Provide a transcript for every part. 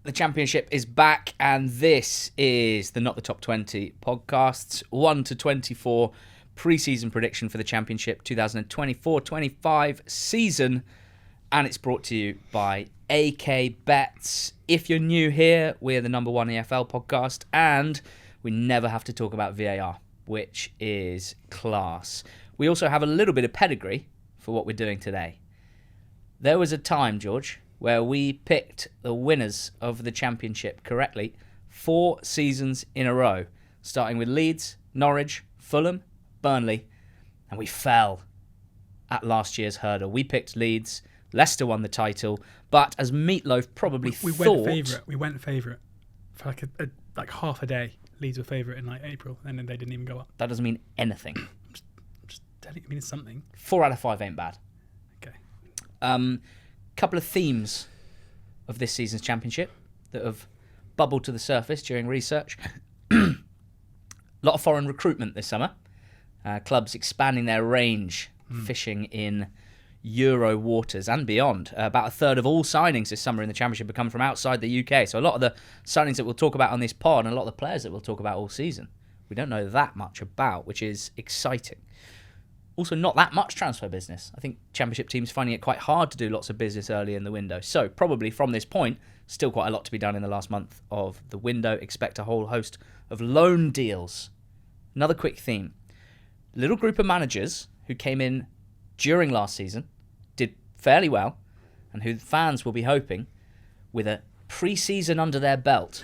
The Championship is back, and this is the Not the Top 20 podcasts, 1 to 24 pre-season prediction for the Championship 2024-25 season, and it's brought to you by AK Bets. If you're new here, we're the number one EFL podcast, and we never have to talk about VAR, which is class. We also have a little bit of pedigree for what we're doing today. There was a time, George, where we picked the winners of the Championship correctly 4 seasons in a row, starting with Leeds, Norwich, Fulham, Burnley, and we fell at last year's hurdle. We picked Leeds, Leicester won the title, but as Meatloaf probably thought... We went favourite for like half a day. Leeds were favourite in like April, and then they didn't even go up. That doesn't mean anything. Just telling you, it means something. 4 out of 5 ain't bad. Okay. Couple of themes of this season's Championship that have bubbled to the surface during research. A lot of foreign recruitment this summer. Clubs expanding their range, fishing in Euro waters and beyond. About a third of all signings this summer in the Championship have come from outside the UK. So a lot of the signings that we'll talk about on this pod and a lot of the players that we'll talk about all season, we don't know that much about, which is exciting. Also, not that much transfer business. I think Championship teams finding it quite hard to do lots of business early in the window. So probably from this point, still quite a lot to be done in the last month of the window. Expect a whole host of loan deals. Another quick theme. Little group of managers who came in during last season, did fairly well, and who fans will be hoping, with a pre-season under their belt,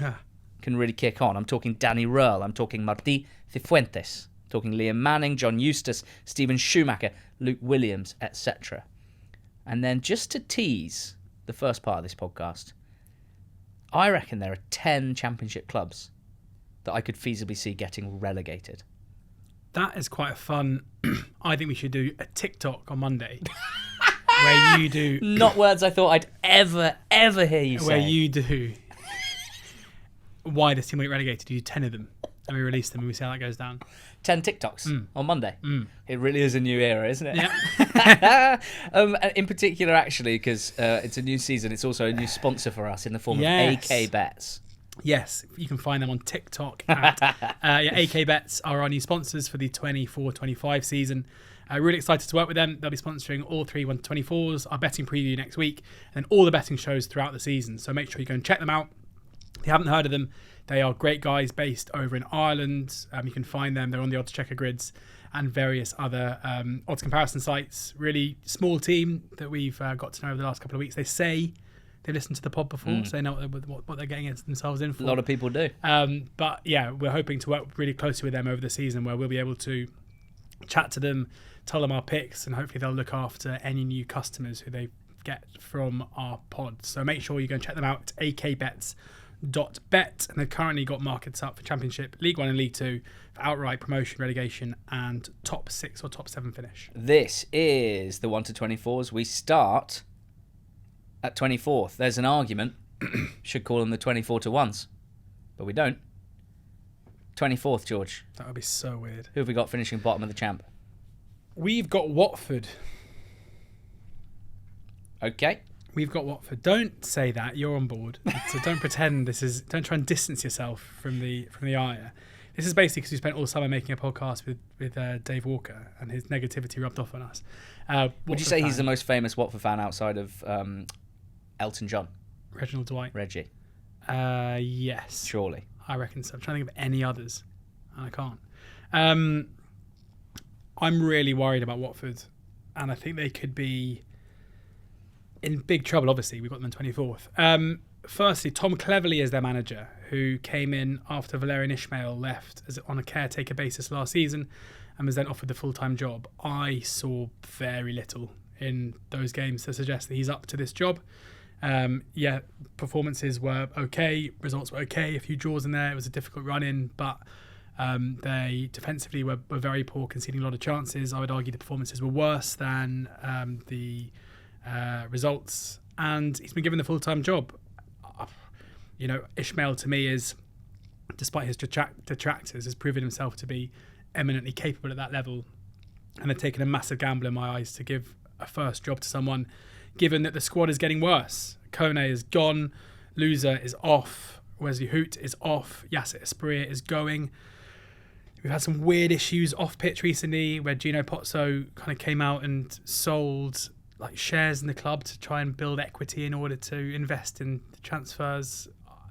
can really kick on. I'm talking Danny Röhl, I'm talking Martí Cifuentes, I'm talking Liam Manning, John Eustace, Stephen Schumacher, Luke Williams, etc. And then just to tease the first part of this podcast, I reckon there are 10 Championship clubs that I could feasibly see getting relegated. That is quite fun. I think we should do a TikTok on Monday where you do... Not words I thought I'd ever hear you say. Where you do why this team will get relegated. You do 10 of them and we release them and we see how that goes down. 10 TikToks on Monday. It really is a new era, isn't it? Yeah. In particular, actually, because it's a new season, it's also a new sponsor for us in the form of AK Bets. Yes, you can find them on TikTok. AK Bets are our new sponsors for the 24-25 season. Really excited to work with them. They'll be sponsoring all 3 1-24s, our betting preview next week, and all the betting shows throughout the season. So make sure you go and check them out. If you haven't heard of them, they are great guys based over in Ireland. You can find them. They're on the Odds Checker grids and various other odds comparison sites. Really small team that we've got to know over the last couple of weeks. They say they've listened to the pod before, so they know what they're getting themselves in for. A lot of people do. But yeah, we're hoping to work really closely with them over the season where we'll be able to chat to them, tell them our picks, and hopefully they'll look after any new customers who they get from our pod. So make sure you go and check them out at akbets.bet. And they've currently got markets up for Championship, League 1 and League 2, for outright promotion, relegation, and top 6 or top 7 finish. This is the 1 to 24s. We start at 24th. There's an argument. Should call them the 24 to 1s. But we don't. 24th, George. That would be so weird. Who have we got finishing bottom of the champ? We've got Watford. Okay. We've got Watford. Don't say that. You're on board. So don't pretend this is... Don't try and distance yourself from the ire. This is basically because we spent all summer making a podcast with Dave Walker and his negativity rubbed off on us. Would you say he's the most famous Watford fan outside of Elton John? Reginald Dwight. Reggie. Yes. Surely. I reckon so. I'm trying to think of any others, and I can't. I'm really worried about Watford, and I think they could be in big trouble. Obviously, we've got them on 24th. Firstly, Tom Cleverley is their manager, who came in after Valerian Ismail left on a caretaker basis last season and was then offered the full-time job. I saw very little in those games to suggest that he's up to this job. Performances were okay, results were okay, a few draws in there. It was a difficult run-in, but they defensively were very poor, conceding a lot of chances. I would argue the performances were worse than the results, and he's been given the full-time job. Ismail to me is, despite his detractors, has proven himself to be eminently capable at that level, and they've taken a massive gamble in my eyes to give a first job to someone, given that the squad is getting worse. Kone is gone, Loser is off. Wesley Hoot is off. Yasser Espria is going. We've had some weird issues off pitch recently where Gino Pozzo kind of came out and sold like shares in the club to try and build equity in order to invest in the transfers.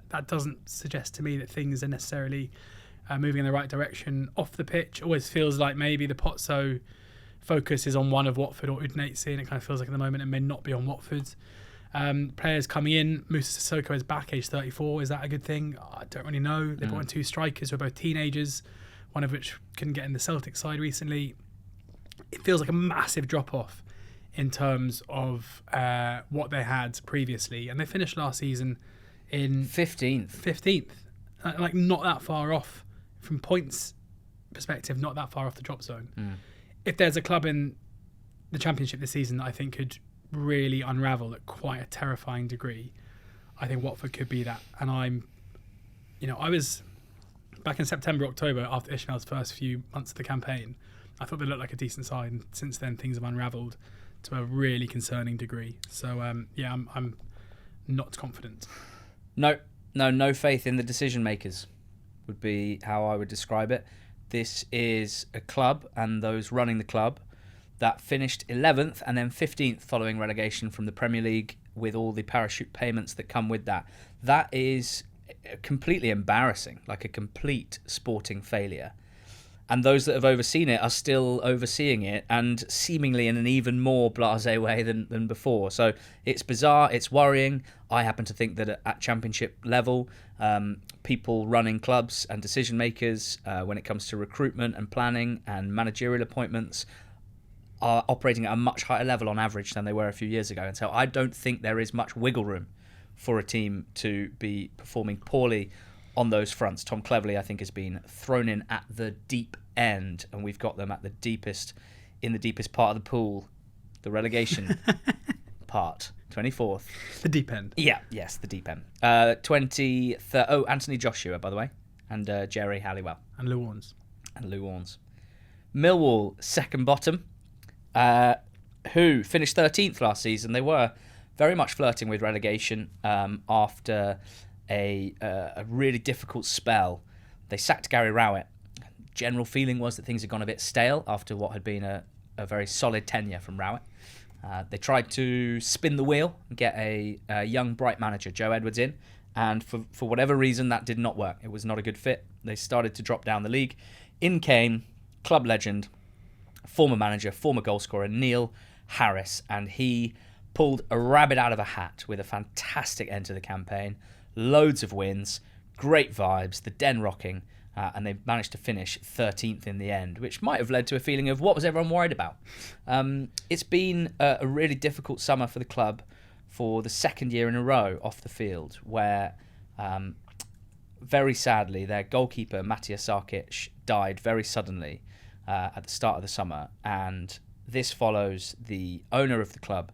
That doesn't suggest to me that things are necessarily moving in the right direction off the pitch. Always feels like maybe the Pozzo focus is on one of Watford or Udinese, and it kind of feels like at the moment it may not be on Watford. Players coming in. Moussa Sissoko is back, age 34. Is that a good thing? I don't really know. They brought in 2 strikers who are both teenagers, one of which couldn't get in the Celtic side recently. It feels like a massive drop-off in terms of what they had previously. And they finished last season in 15th. Like not that far off from points perspective, not that far off the drop zone. If there's a club in the Championship this season that I think could really unravel at quite a terrifying degree, I think Watford could be that. And I was back in September, October, after Ishmael's first few months of the campaign, I thought they looked like a decent side, and since then things have unravelled to a really concerning degree. So I'm not confident. No faith in the decision makers would be how I would describe it. This is a club and those running the club that finished 11th and then 15th following relegation from the Premier League, with all the parachute payments that come with that. That is completely embarrassing, like a complete sporting failure. And those that have overseen it are still overseeing it, and seemingly in an even more blasé way than before. So it's bizarre, it's worrying. I happen to think that at Championship level, people running clubs and decision makers, when it comes to recruitment and planning and managerial appointments, are operating at a much higher level on average than they were a few years ago. And so I don't think there is much wiggle room for a team to be performing poorly on those fronts. Tom Cleverley, I think, has been thrown in at the deep end, and we've got them at the deepest part of the pool, the relegation part, 24th. The deep end. Yeah, yes, the deep end. 23rd. Oh, Anthony Joshua, by the way, and Jerry Halliwell. And Lou Warnes. Millwall, second bottom, who finished 13th last season. They were very much flirting with relegation after a really difficult spell. They sacked Gary Rowett. General feeling was that things had gone a bit stale after what had been a very solid tenure from Rowett. They tried to spin the wheel and get a young, bright manager, Joe Edwards, in, and for whatever reason that did not work. It was not a good fit. They started to drop down the league. In came club legend, former manager, former goalscorer Neil Harris, and he pulled a rabbit out of a hat with a fantastic end to the campaign. Loads of wins, great vibes, the den rocking, and they managed to finish 13th in the end, which might have led to a feeling of what was everyone worried about. It's been a really difficult summer for the club for the second year in a row off the field, where very sadly their goalkeeper Matija Sarkic died very suddenly at the start of the summer, and this follows the owner of the club,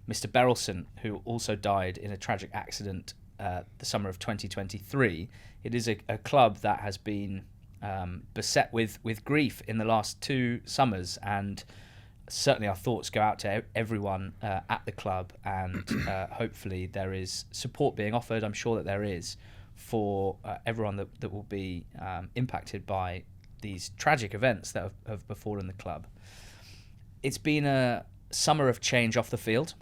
Mr. Berylson, who also died in a tragic accident the summer of 2023. It is a club that has been beset with grief in the last 2 summers, and certainly our thoughts go out to everyone at the club, and hopefully there is support being offered. I'm sure that there is for everyone that will be impacted by these tragic events that have befallen the club. It's been a summer of change off the field.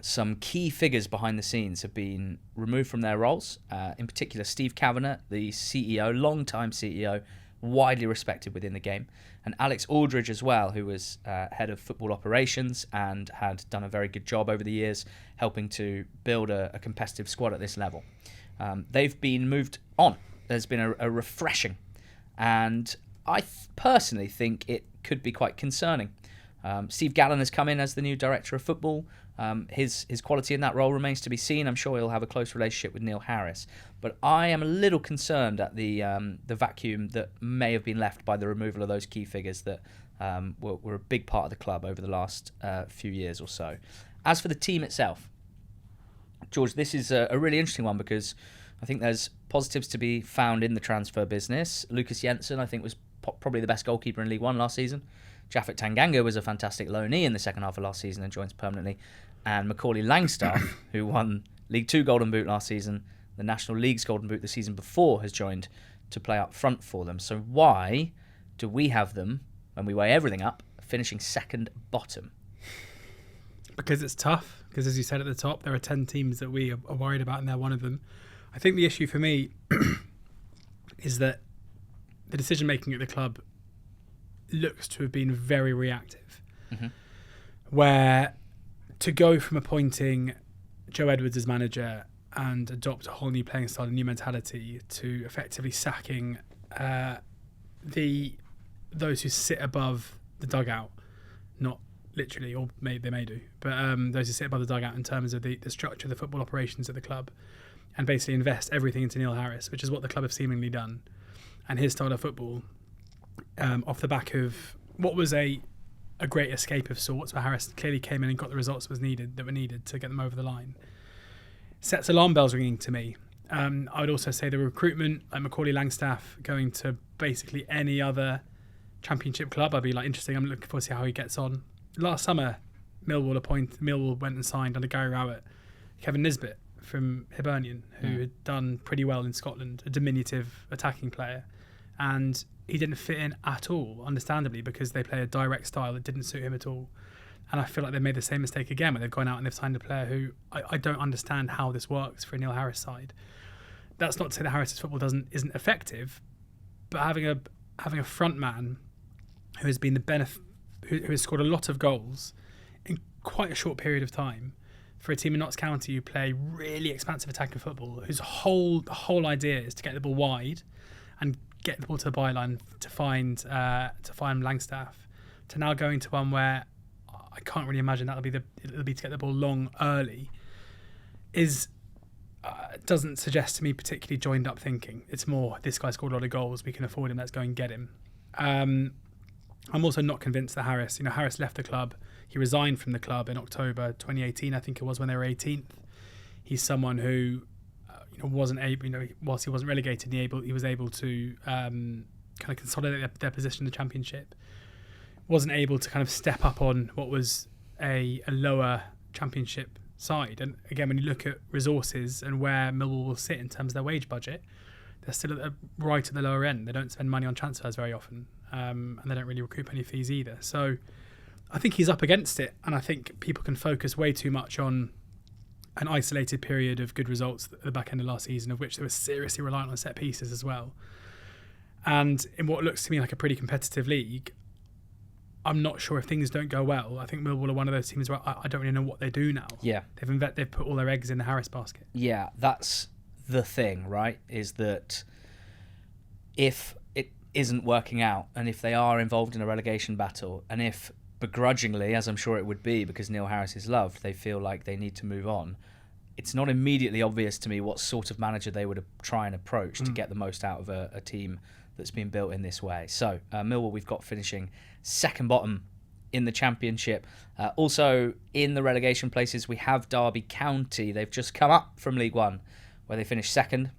Some key figures behind the scenes have been removed from their roles. In particular, Steve Kavanagh, the CEO, long-time CEO, widely respected within the game, and Alex Aldridge as well, who was head of football operations and had done a very good job over the years helping to build a competitive squad at this level. They've been moved on. There's been a refreshing, and I personally think it could be quite concerning. Steve Gallen has come in as the new director of football. His quality in that role remains to be seen. I'm sure he'll have a close relationship with Neil Harris, but I am a little concerned at the vacuum that may have been left by the removal of those key figures that were a big part of the club over the last few years or so. As for the team itself, George, this is a really interesting one because I think there's positives to be found in the transfer business. Lucas Jensen, I think, was probably the best goalkeeper in League One last season. Jaffet Tanganga was a fantastic loanee in the second half of last season and joins permanently. And Macaulay Langstaff, who won League Two Golden Boot last season. The National League's Golden Boot the season before has joined to play up front for them. So why do we have them, when we weigh everything up, finishing second bottom? Because it's tough. Because as you said at the top, there are 10 teams that we are worried about, and they're one of them. I think the issue for me is that the decision making at the club looks to have been very reactive. Mm-hmm. Where to go from appointing Joe Edwards as manager and adopt a whole new playing style and new mentality to effectively sacking those who sit above the dugout, not literally, or they may do, but those who sit above the dugout in terms of the structure of the football operations at the club, and basically invest everything into Neil Harris, which is what the club have seemingly done, and his style of football, off the back of what was a great escape of sorts, where Harris clearly came in and got the results that were needed to get them over the line, sets alarm bells ringing to me. I would also say the recruitment, like Macaulay Langstaff going to basically any other championship club, I'd be like, interesting. I'm looking forward to see how he gets on. Last summer, Millwall went and signed under Gary Rowett Kevin Nisbet from Hibernian, who had done pretty well in Scotland, a diminutive attacking player, and he didn't fit in at all, understandably, because they play a direct style that didn't suit him at all. And I feel like they've made the same mistake again, where they've gone out and they've signed a player who I don't understand how this works for a Neil Harris side. That's not to say that Harris's football isn't effective, but having a front man who has been who has scored a lot of goals in quite a short period of time for a team in Notts County who play really expansive attacking football, whose whole idea is to get the ball wide and get the ball to the byline to find Langstaff, to now going to one where I can't really imagine it'll be to get the ball long early, doesn't suggest to me particularly joined up thinking. It's more, this guy scored a lot of goals, we can afford him, let's go and get him. I'm also not convinced that Harris left the club. He resigned from the club in October 2018, I think it was, when they were 18th. He's someone who wasn't able, whilst he wasn't relegated, he was able to kind of consolidate their position in the Championship. Wasn't able to kind of step up on what was a lower Championship side. And again, when you look at resources and where Millwall will sit in terms of their wage budget, they're still right at the lower end. They don't spend money on transfers very often, and they don't really recoup any fees either. So I think he's up against it, and I think people can focus way too much on an isolated period of good results at the back end of last season, of which they were seriously reliant on set pieces as well. And in what looks to me like a pretty competitive league, I'm not sure if things don't go well. I think Millwall are one of those teams where I don't really know what they do now. Yeah. They've put all their eggs in the Harris basket. Yeah, that's the thing, right? Is that if it isn't working out, and if they are involved in a relegation battle, and if begrudgingly, as I'm sure it would be because Neil Harris is loved, they feel like they need to move on, it's not immediately obvious to me what sort of manager they would try and approach to get the most out of a team that's been built in this way. So Millwall we've got finishing second bottom in the Championship. Also in the relegation places we have Derby County. They've just come up from League One, where they finished second,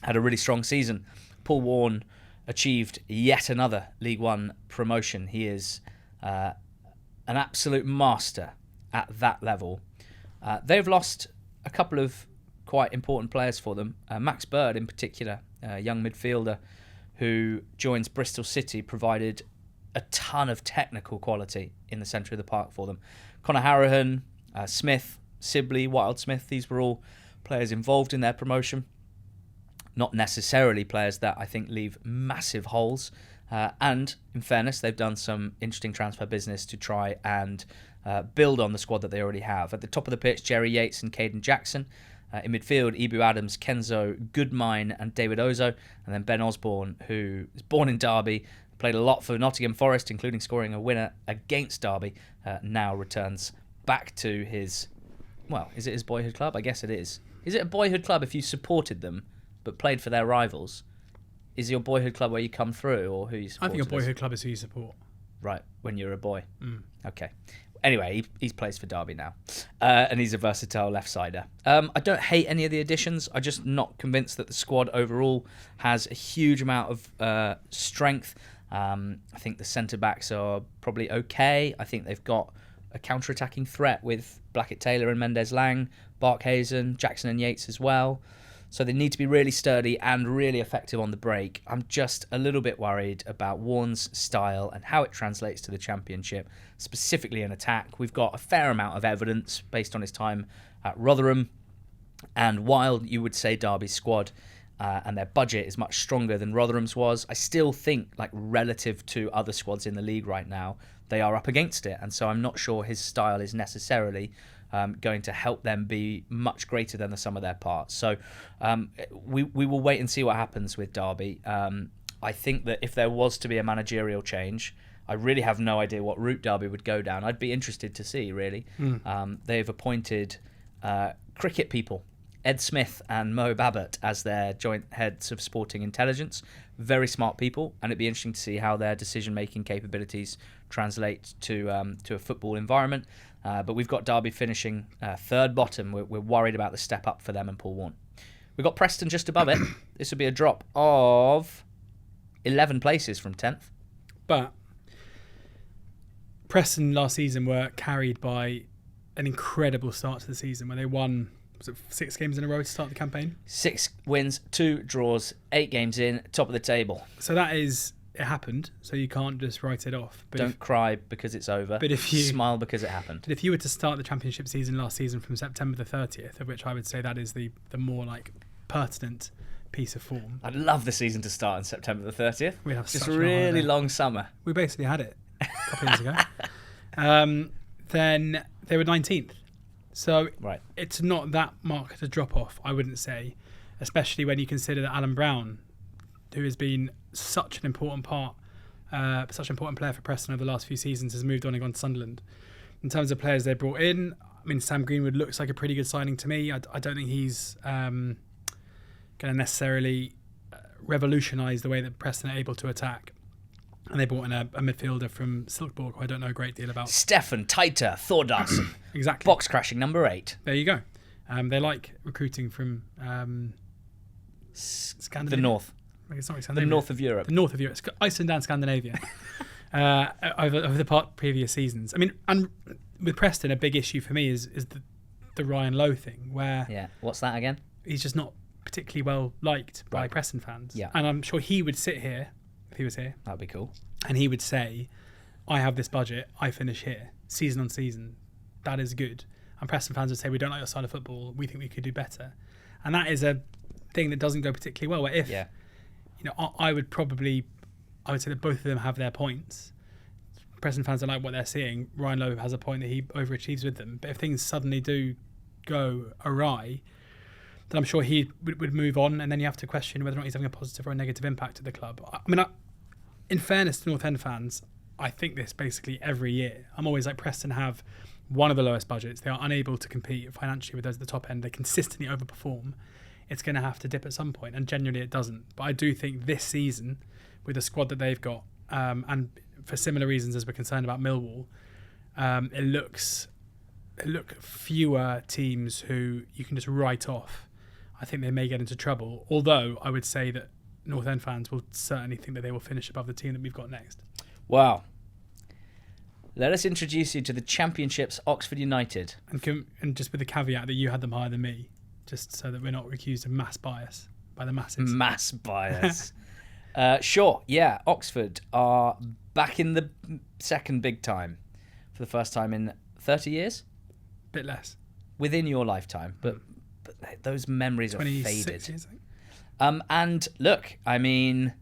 had a really strong season. Paul Warne achieved yet another League One promotion. He is an absolute master at that level. They've lost a couple of quite important players for them. Max Bird in particular, a young midfielder who joins Bristol City, provided a ton of technical quality in the centre of the park for them. Connor Harrahan, Smith, Sibley, Wild Smith, these were all players involved in their promotion. Not necessarily players that I think leave massive holes. And in fairness, they've done some interesting transfer business to try and build on the squad that they already have. At the top of the pitch, Jerry Yates and Caden Jackson. In midfield, Ibu Adams, Kenzo Goodmine and David Ozo. And then Ben Osborne, who is born in Derby, played a lot for Nottingham Forest, including scoring a winner against Derby, now returns back to his, well, is it his boyhood club? I guess it is. Is it a boyhood club if you supported them but played for their rivals? Is your boyhood club where you come through, or who you support? I think a boyhood club is who you support. Right, when you're a boy. Okay. Anyway, he plays for Derby now, and he's a versatile left-sider. I don't hate any of the additions. I'm just not convinced that the squad overall has a huge amount of strength. I think the centre-backs are probably okay. I think they've got a counter-attacking threat with Blackett-Taylor and Mendes-Lang, Barkhazen, Jackson and Yates as well. So they need to be really sturdy and really effective on the break. I'm just a little bit worried about Warne's style and how it translates to the Championship, specifically in attack. We've got a fair amount of evidence based on his time at Rotherham. And while you would say Derby's squad and their budget is much stronger than Rotherham's was, I still think, like, relative to other squads in the league right now, they are up against it. And so I'm not sure his style is necessarily going to help them be much greater than the sum of their parts. So we will wait and see what happens with Derby. I think that if there was to be a managerial change, I really have no idea what route Derby would go down. I'd be interested to see, really. They've appointed cricket people, Ed Smith and Mo Babbitt, as their joint heads of sporting intelligence. Very smart people, and it'd be interesting to see how their decision-making capabilities translate to a football environment. But we've got Derby finishing third bottom. We're worried about the step up for them and Paul Warne. We've got Preston just above it. This would be a drop of 11 places from 10th. But Preston last season were carried by an incredible start to the season where they won 6 games in a row to start the campaign. 6 wins, 2 draws, 8 games in, top of the table. So that is, it happened, so you can't just write it off. But Don't cry because it's over. But if you smile because it happened. But if you were to start the Championship season last season from September the 30th, of which I would say that is the more like pertinent piece of form. I'd love the season to start on September the 30th. We'd have just such a a really holiday. long summer. We basically had it a couple of years ago. Then they were 19th. So Right. it's not that marked a drop-off, I wouldn't say, especially when you consider that Alan Brown, who has been such an important player for Preston over the last few seasons, has moved on and gone to Sunderland. In terms of players they brought in, I mean, Sam Greenwood looks like a pretty good signing to me. I don't think he's going to necessarily revolutionise the way that Preston are able to attack. And they brought in a midfielder from Silkeborg, who I don't know a great deal about. Stefan Taita Thordarson. Exactly. Box crashing number 8. There you go. They like recruiting from The Scandinavia. north. It's not The Scandinavia. north of Europe. The north of Europe. Iceland and Scandinavia. over the previous seasons. I mean, and with Preston, a big issue for me is the Ryan Lowe thing, where Yeah. What's that again? he's just not particularly well liked by Right. Preston fans. Yeah. And I'm sure he would sit here, if he was here, That'd be cool. and he would say, I have this budget, I finish here, season on season. That is good. And Preston fans would say, we don't like your style of football, we think we could do better. And that is a thing that doesn't go particularly well. Where if, Yeah. you know, I would say that both of them have their points. Preston fans don't like what they're seeing. Ryan Lowe has a point that he overachieves with them. But if things suddenly do go awry, then I'm sure he would move on, and then you have to question whether or not he's having a positive or a negative impact at the club. I mean, in fairness to North End fans, I think this basically every year. I'm always like, Preston have one of the lowest budgets. They are unable to compete financially with those at the top end. They consistently overperform. It's going to have to dip at some point, and generally it doesn't. But I do think this season, with the squad that they've got, and for similar reasons as we're concerned about Millwall, it look fewer teams who you can just write off. I think they may get into trouble, although I would say that North End fans will certainly think that they will finish above the team that we've got next. Wow. Let us introduce you to the Championship's Oxford United. And just with the caveat that you had them higher than me, just so that we're not accused of mass bias by the masses. Mass bias. Sure, yeah. Oxford are back in the second big time for the first time in 30 years. Bit less. Within your lifetime, but those memories are 26 faded. years, I think. And look, I mean,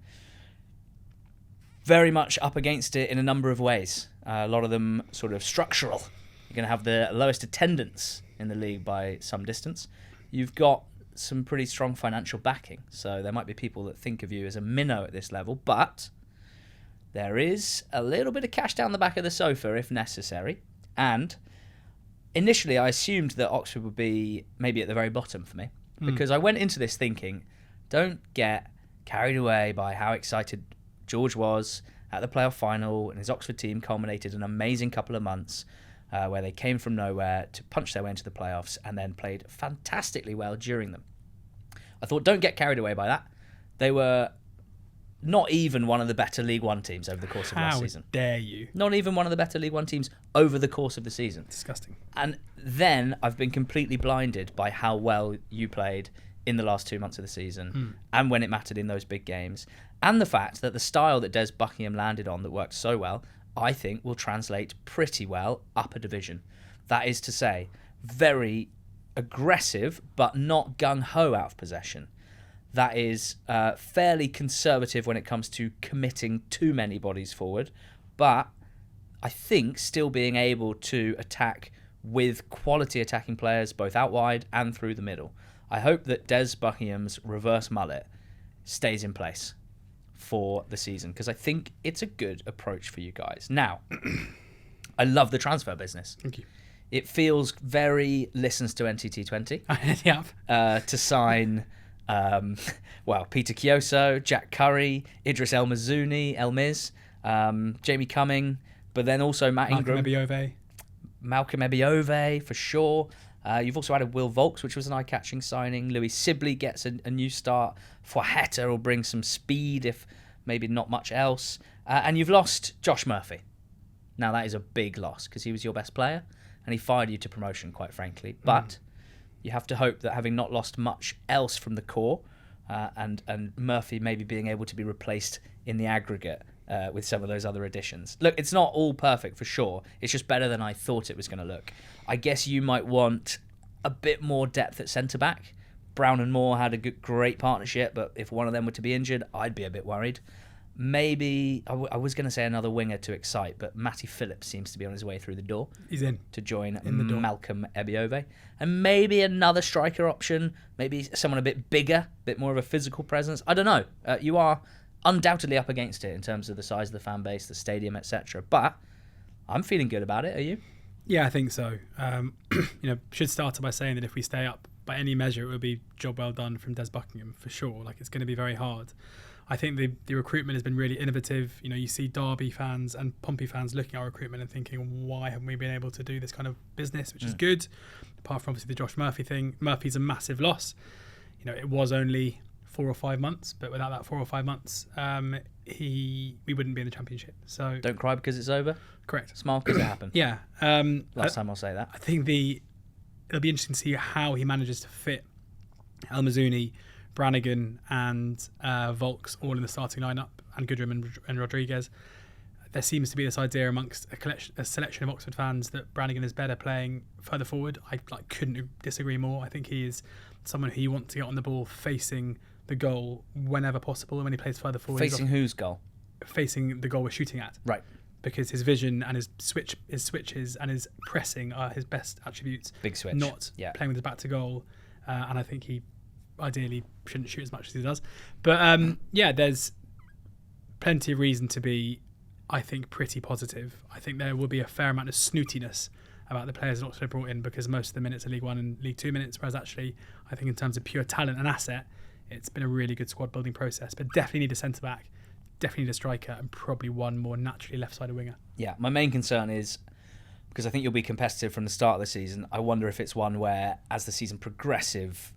very much up against it in a number of ways. A lot of them sort of structural. You're going to have the lowest attendance in the league by some distance. You've got some pretty strong financial backing, so there might be people that think of you as a minnow at this level, but there is a little bit of cash down the back of the sofa if necessary. And initially I assumed that Oxford would be maybe at the very bottom for me, because I went into this thinking, don't get carried away by how excited George was at the playoff final, and his Oxford team culminated an amazing couple of months where they came from nowhere to punch their way into the playoffs and then played fantastically well during them. I thought, don't get carried away by that. They were not even one of the better League One teams over the course of last season. How dare you? Not even one of the better League One teams over the course of the season. Disgusting. And then I've been completely blinded by how well you played in the last 2 months of the season and when it mattered in those big games. And the fact that the style that Des Buckingham landed on that worked so well, I think will translate pretty well up a division. That is to say, very aggressive but not gung-ho out of possession. That is fairly conservative when it comes to committing too many bodies forward, but I think still being able to attack with quality attacking players both out wide and through the middle. I hope that Des Buckingham's reverse mullet stays in place for the season because I think it's a good approach for you guys. Now, I love the transfer business. Thank you. It feels very listens to NTT20 Yeah. to sign... Peter Kioso, Jack Curry, Idris El Miz, Jamie Cumming, but then also Matt Ingram. Malcolm Ebiove, for sure. You've also added Will Volks, which was an eye-catching signing. Louis Sibley gets a new start. Fajeta will bring some speed, if maybe not much else. And you've lost Josh Murphy. Now, that is a big loss because he was your best player and he fired you to promotion, quite frankly. But... you have to hope that having not lost much else from the core and Murphy maybe being able to be replaced in the aggregate with some of those other additions. Look, it's not all perfect for sure. It's just better than I thought it was going to look. I guess you might want a bit more depth at centre-back. Brown and Moore had a great partnership, but if one of them were to be injured, I'd be a bit worried. Maybe, I was going to say another winger to excite, but Matty Phillips seems to be on his way through the door. He's in. To join Malcolm Ebiove. And maybe another striker option, maybe someone a bit bigger, a bit more of a physical presence. I don't know. You are undoubtedly up against it in terms of the size of the fan base, the stadium, etc. But I'm feeling good about it. Are you? Yeah, I think so. Should start by saying that if we stay up by any measure, it would be job well done from Des Buckingham for sure. Like, it's going to be very hard. I think the recruitment has been really innovative. You see Derby fans and Pompey fans looking at our recruitment and thinking, why haven't we been able to do this kind of business, which is good. Apart from obviously the Josh Murphy thing. Murphy's a massive loss. It was only 4 or 5 months, but without that 4 or 5 months, we wouldn't be in the Championship. So don't cry because it's over. Correct. Smile because it happened. Yeah. Last time I'll say that. I think it'll be interesting to see how he manages to fit El Mazzuni, Brannigan and Volks all in the starting lineup, and Goodrum and Rodriguez. There seems to be this idea amongst a selection of Oxford fans that Brannigan is better playing further forward. I couldn't disagree more. I think he is someone who you want to get on the ball facing the goal whenever possible, and when he plays further forward. Facing whose goal? Facing the goal we're shooting at. Right. Because his vision and his switches and his pressing are his best attributes. Big switch. Not playing with his back to goal. And I think he ideally shouldn't shoot as much as he does. But there's plenty of reason to be, I think, pretty positive. I think there will be a fair amount of snootiness about the players that Oxford brought in because most of the minutes are League One and League Two minutes, whereas actually I think in terms of pure talent and asset, it's been a really good squad building process. But definitely need a centre-back, definitely need a striker, and probably one more naturally left-sided winger. Yeah, my main concern is, because I think you'll be competitive from the start of the season, I wonder if it's one where as the season progresses,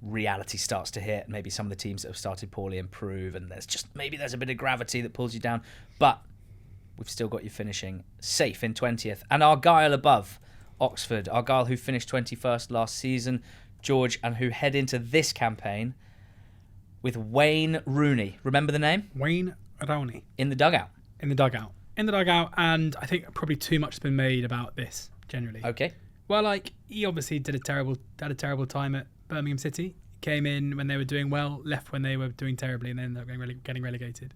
reality starts to hit. Maybe some of the teams that have started poorly improve, and there's a bit of gravity that pulls you down. But we've still got you finishing safe in 20th, and Argyle above Oxford. Argyle, who finished 21st last season, George, and who head into this campaign with Wayne Rooney. Remember the name? Wayne Rooney. In the dugout. And I think probably too much has been made about this generally. Okay. Well, he obviously had a terrible time at Birmingham City. Came in when they were doing well, left when they were doing terribly, and then ended up getting relegated.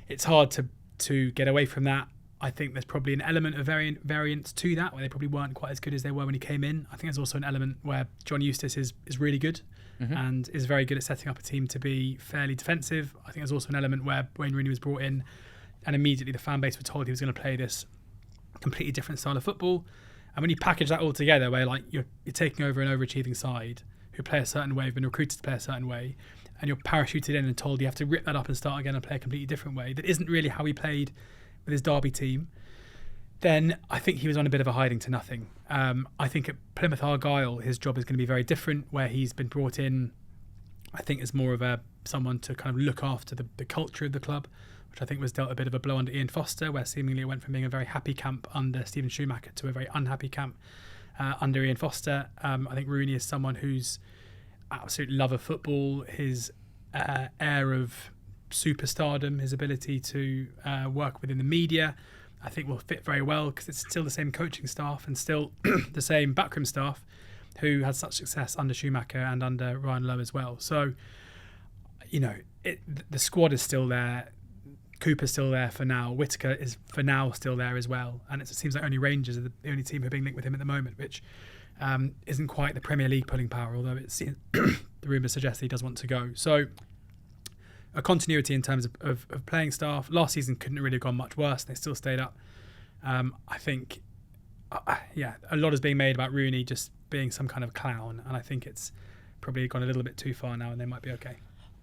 It's hard to get away from that. I think there's probably an element of variance to that, where they probably weren't quite as good as they were when he came in. I think there's also an element where John Eustace is really good and is very good at setting up a team to be fairly defensive. I think there's also an element where Wayne Rooney was brought in and immediately the fan base were told he was going to play this completely different style of football. And when you package that all together, where you're taking over an overachieving side who play a certain way, have been recruited to play a certain way, and you're parachuted in and told you have to rip that up and start again and play a completely different way, that isn't really how he played with his Derby team, then I think he was on a bit of a hiding to nothing. I think at Plymouth Argyle, his job is going to be very different, where he's been brought in I think is more of someone to kind of look after the culture of the club, which I think was dealt a bit of a blow under Ian Foster, where seemingly it went from being a very happy camp under Steven Schumacher to a very unhappy camp under Ian Foster. I think Rooney is someone who's absolute love of football, his air of superstardom, his ability to work within the media, I think will fit very well, because it's still the same coaching staff and still the same backroom staff who had such success under Schumacher and under Ryan Lowe as well. So, the squad is still there. Cooper's still there for now. Whittaker is for now still there as well. And it seems like only Rangers are the only team who are being linked with him at the moment, which isn't quite the Premier League pulling power, although the rumours suggest he does want to go. So a continuity in terms of playing staff. Last season couldn't really have gone much worse. They still stayed up. I think, a lot is being made about Rooney just being some kind of clown. And I think it's probably gone a little bit too far now, and they might be okay.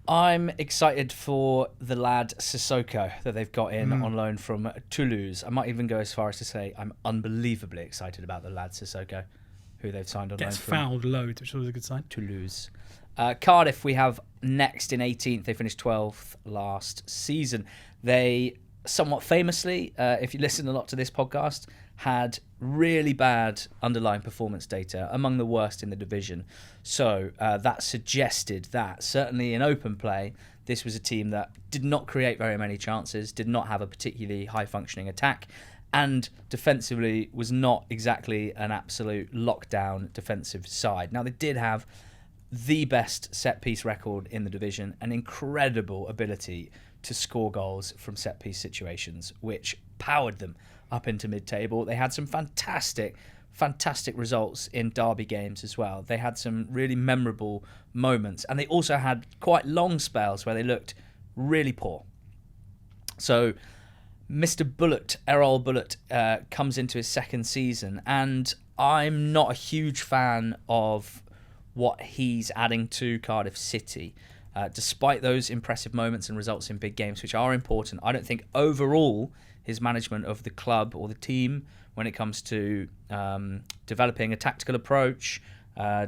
I'm excited for the lad Sissoko that they've got in on loan from Toulouse. I might even go as far as to say I'm unbelievably excited about the lad Sissoko, who they've signed on loan from. Gets fouled loads, which was a good sign. Toulouse. Cardiff we have next in 18th. They finished 12th last season. They somewhat famously, if you listen a lot to this podcast, had really bad underlying performance data, among the worst in the division. So that suggested that, certainly in open play, this was a team that did not create very many chances, did not have a particularly high-functioning attack, and defensively was not exactly an absolute lockdown defensive side. Now, they did have the best set-piece record in the division, an incredible ability to score goals from set-piece situations, which powered them up into mid-table. They had some fantastic results in derby games as well. They had some really memorable moments, and they also had quite long spells where they looked really poor. So Mr. Bullock, Errol Bullock, comes into his second season, and I'm not a huge fan of what he's adding to Cardiff City. Despite those impressive moments and results in big games, which are important, I don't think overall his management of the club or the team, when it comes to developing a tactical approach,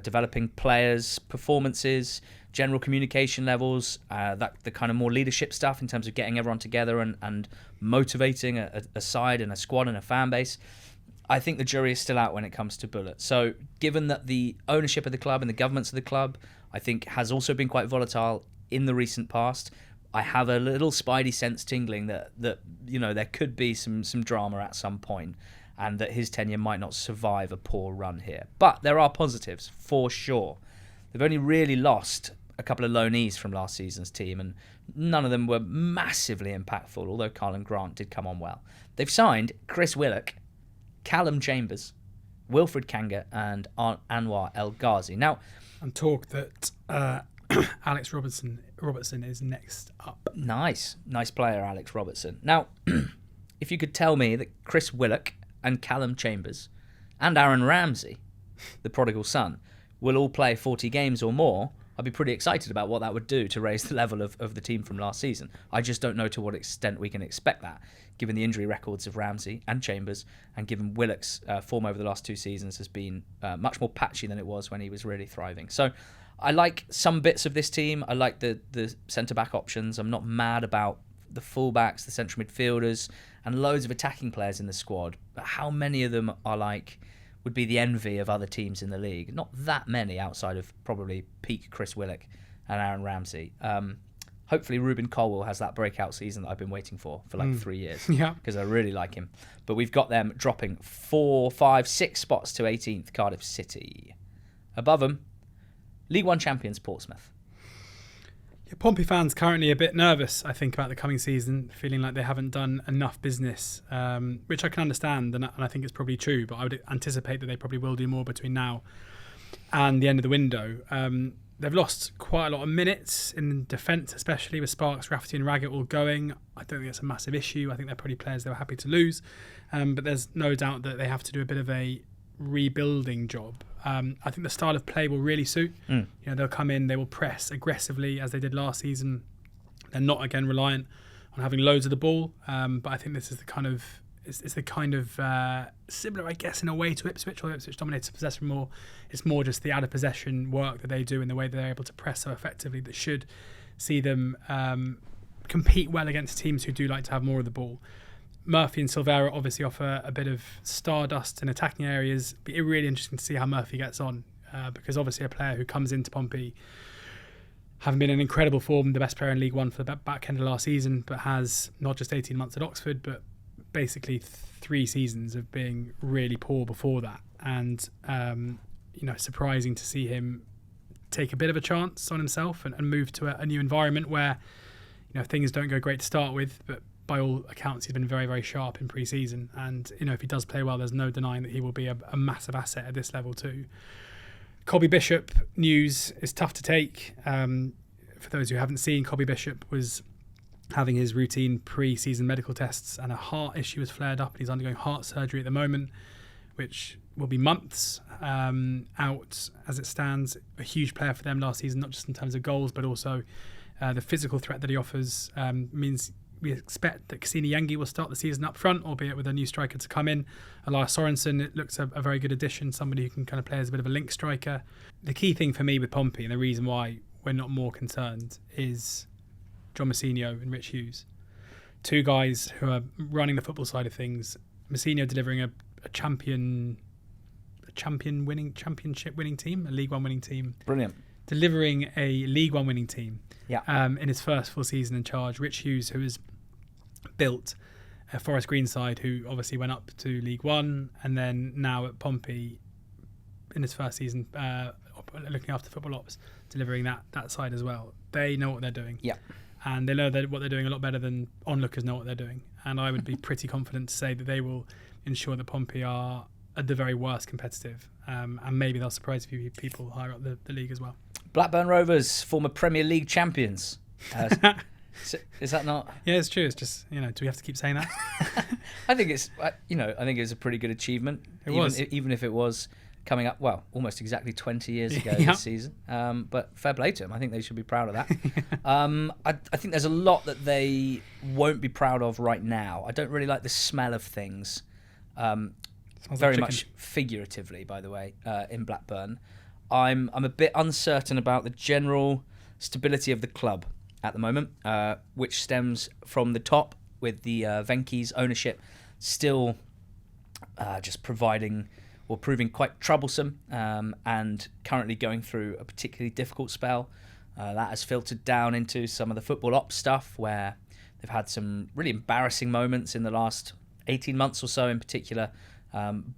developing players' performances, general communication levels, the kind of more leadership stuff in terms of getting everyone together and motivating a side and a squad and a fan base, I think the jury is still out when it comes to Bullock. So given that the ownership of the club and the governance of the club, I think, has also been quite volatile in the recent past, I have a little spidey sense tingling that there could be some drama at some point, and that his tenure might not survive a poor run here. But there are positives, for sure. They've only really lost a couple of loanees from last season's team, and none of them were massively impactful, although Carlin Grant did come on well. They've signed Chris Willock, Callum Chambers, Wilfred Kanga, and Anwar El Ghazi. Now, and talk that Alex Robertson is next up. Nice player, Alex Robertson. Now, if you could tell me that Chris Willock and Callum Chambers and Aaron Ramsey, the prodigal son, will all play 40 games or more, I'd be pretty excited about what that would do to raise the level of the team from last season. I just don't know to what extent we can expect that, given the injury records of Ramsey and Chambers, and given Willock's form over the last 2 seasons has been much more patchy than it was when he was really thriving. So I like some bits of this team. I like the centre-back options. I'm not mad about the full-backs, the central midfielders, and loads of attacking players in the squad. But how many of them would be the envy of other teams in the league? Not that many, outside of probably peak Chris Willock and Aaron Ramsey. Hopefully Ruben Colwell has that breakout season that I've been waiting for like 3 years. Yeah, because I really like him. But we've got them dropping 4, 5, 6 spots to 18th, Cardiff City. Above them, League One champions Portsmouth. Yeah, Pompey fans currently a bit nervous, I think, about the coming season, feeling like they haven't done enough business, which I can understand, and I think it's probably true, but I would anticipate that they probably will do more between now and the end of the window. They've lost quite a lot of minutes in defence, especially with Sparks, Rafferty and Raggett all going. I don't think it's a massive issue. I think they're probably players they were happy to lose. But there's no doubt that they have to do a bit of a rebuilding job. I think the style of play will really suit. They'll come in, they will press aggressively as they did last season. They're not, again, reliant on having loads of the ball. But I think this is the kind of it's the kind of similar, I guess, in a way to Ipswich, although Ipswich dominates possession more. It's more just the out of possession work that they do and the way that they're able to press so effectively that should see them compete well against teams who do like to have more of the ball. Murphy and Silvera obviously offer a bit of stardust in attacking areas. It'd be really interesting to see how Murphy gets on, because obviously a player who comes into Pompey having been in incredible form, the best player in League One for the back end of last season, but has not just 18 months at Oxford, but basically 3 seasons of being really poor before that. And, surprising to see him take a bit of a chance on himself and move to a new environment where, things don't go great to start with, but by all accounts, he's been very, very sharp in pre-season. And, if he does play well, there's no denying that he will be a massive asset at this level too. Colby Bishop news is tough to take. For those who haven't seen, Colby Bishop was having his routine pre-season medical tests and a heart issue has flared up and he's undergoing heart surgery at the moment, which will be months out as it stands. A huge player for them last season, not just in terms of goals, but also the physical threat that he offers means we expect that Cassini Yengi will start the season up front, albeit with a new striker to come in. Elias Sorensen, it looks a very good addition, somebody who can kind of play as a bit of a link striker. The key thing for me with Pompey, and the reason why we're not more concerned, is John Mousinho and Rich Hughes. 2 guys who are running the football side of things. Mousinho delivering a championship winning team, a League One winning team. Brilliant. Delivering a League One winning team. Yeah. In his first full season in charge. Rich Hughes, who has built Forest Greenside, who obviously went up to League One, and then now at Pompey in his first season, looking after football ops, delivering that side as well. They know what they're doing. Yeah. And they know what they're doing a lot better than onlookers know what they're doing. And I would be pretty confident to say that they will ensure that Pompey are at the very worst competitive. And maybe they'll surprise a few people higher up the league as well. Blackburn Rovers, former Premier League champions. Is that not? Yeah, it's true. It's just, do we have to keep saying that? I think it's, I think it's a pretty good achievement. Even if it was coming up, almost exactly 20 years ago this season. But fair play to them. I think they should be proud of that. I think there's a lot that they won't be proud of right now. I don't really like the smell of things. Very much figuratively, by the way, in Blackburn. I'm a bit uncertain about the general stability of the club at the moment, which stems from the top with the Venky's ownership still just proving quite troublesome and currently going through a particularly difficult spell. That has filtered down into some of the football ops stuff where they've had some really embarrassing moments in the last 18 months or so in particular.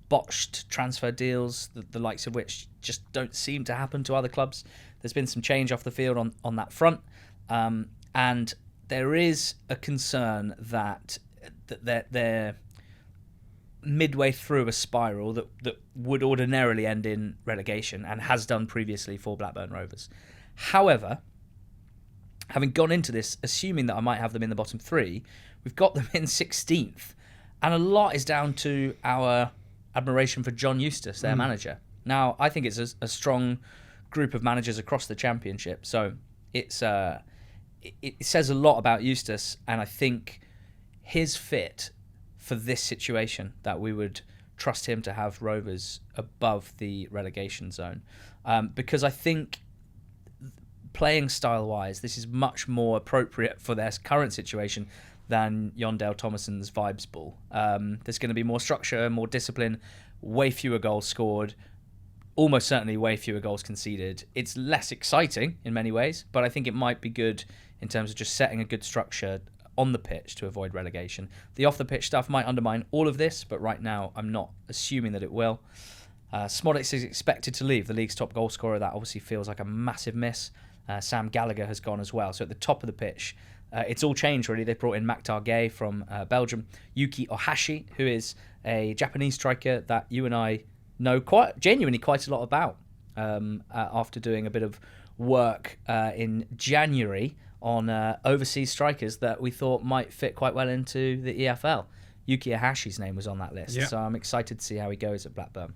Botched transfer deals, the likes of which just don't seem to happen to other clubs. There's been some change off the field on that front, and there is a concern that they're midway through a spiral that would ordinarily end in relegation and has done previously for Blackburn Rovers. However, having gone into this assuming that I might have them in the bottom 3, we've got them in 16th. And a lot is down to our admiration for John Eustace, their manager. Now, I think it's a strong group of managers across the Championship. So it says a lot about Eustace, and I think his fit for this situation, that we would trust him to have Rovers above the relegation zone. Because I think playing style-wise, this is much more appropriate for their current situation than Yondale Thomason's vibes ball. There's going to be more structure, more discipline, way fewer goals scored, almost certainly way fewer goals conceded. It's less exciting in many ways, but I think it might be good in terms of just setting a good structure on the pitch to avoid relegation. The off-the-pitch stuff might undermine all of this, but right now I'm not assuming that it will. Smodics is expected to leave, the league's top goal scorer. That obviously feels like a massive miss. Sam Gallagher has gone as well. So at the top of the pitch, it's all changed, really. They brought in Maktar Gay from Belgium. Yuki Ohashi, who is a Japanese striker that you and I know genuinely quite a lot about after doing a bit of work in January on overseas strikers that we thought might fit quite well into the EFL. Yuki Ohashi's name was on that list, so I'm excited to see how he goes at Blackburn.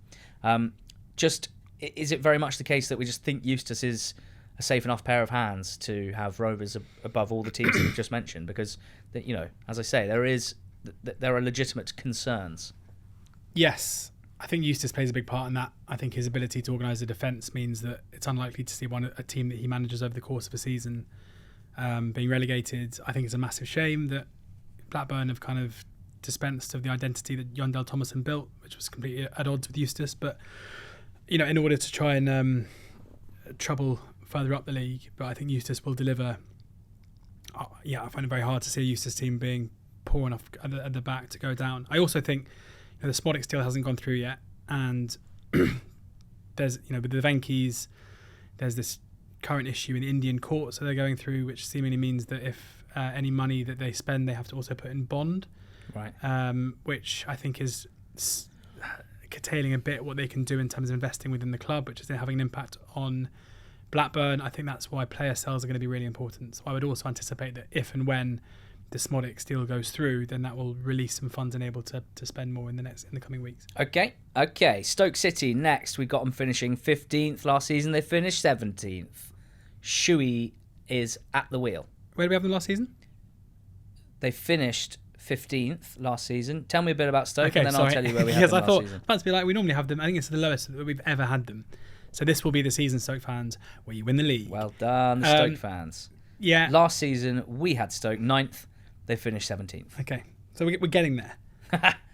Is it very much the case that we just think Eustace is a safe enough pair of hands to have Rovers above all the teams that we've just mentioned? Because, as I say, there is there are legitimate concerns. Yes, I think Eustace plays a big part in that. I think his ability to organise the defence means that it's unlikely to see a team that he manages over the course of a season being relegated. I think it's a massive shame that Blackburn have kind of dispensed of the identity that Yondell Thomason built, which was completely at odds with Eustace. But, in order to try and trouble further up the league, but I think Eustace will deliver. I find it very hard to see a Eustace team being poor enough at the back to go down. I also think the Spodek deal hasn't gone through yet, and there's with the Venkis, there's this current issue in the Indian courts that they're going through, which seemingly means that if any money that they spend, they have to also put in bond, right? Which I think is curtailing a bit what they can do in terms of investing within the club, which is then having an impact on Blackburn. I think that's why player sales are going to be really important. So I would also anticipate that if and when the Smodic deal goes through, then that will release some funds and able to spend more in the coming weeks. Okay. Stoke City next. We got them finishing 15th last season. They finished 17th. Shuey is at the wheel. Where did we have them last season? They finished 15th last season. Tell me a bit about Stoke, and then I'll tell you where we had them last season. I thought to be like we normally have them. I think it's the lowest that we've ever had them. So this will be the season, Stoke fans, where you win the league. Well done, Stoke fans. Yeah. Last season we had Stoke 9th. They finished 17th. Okay, so we're getting there.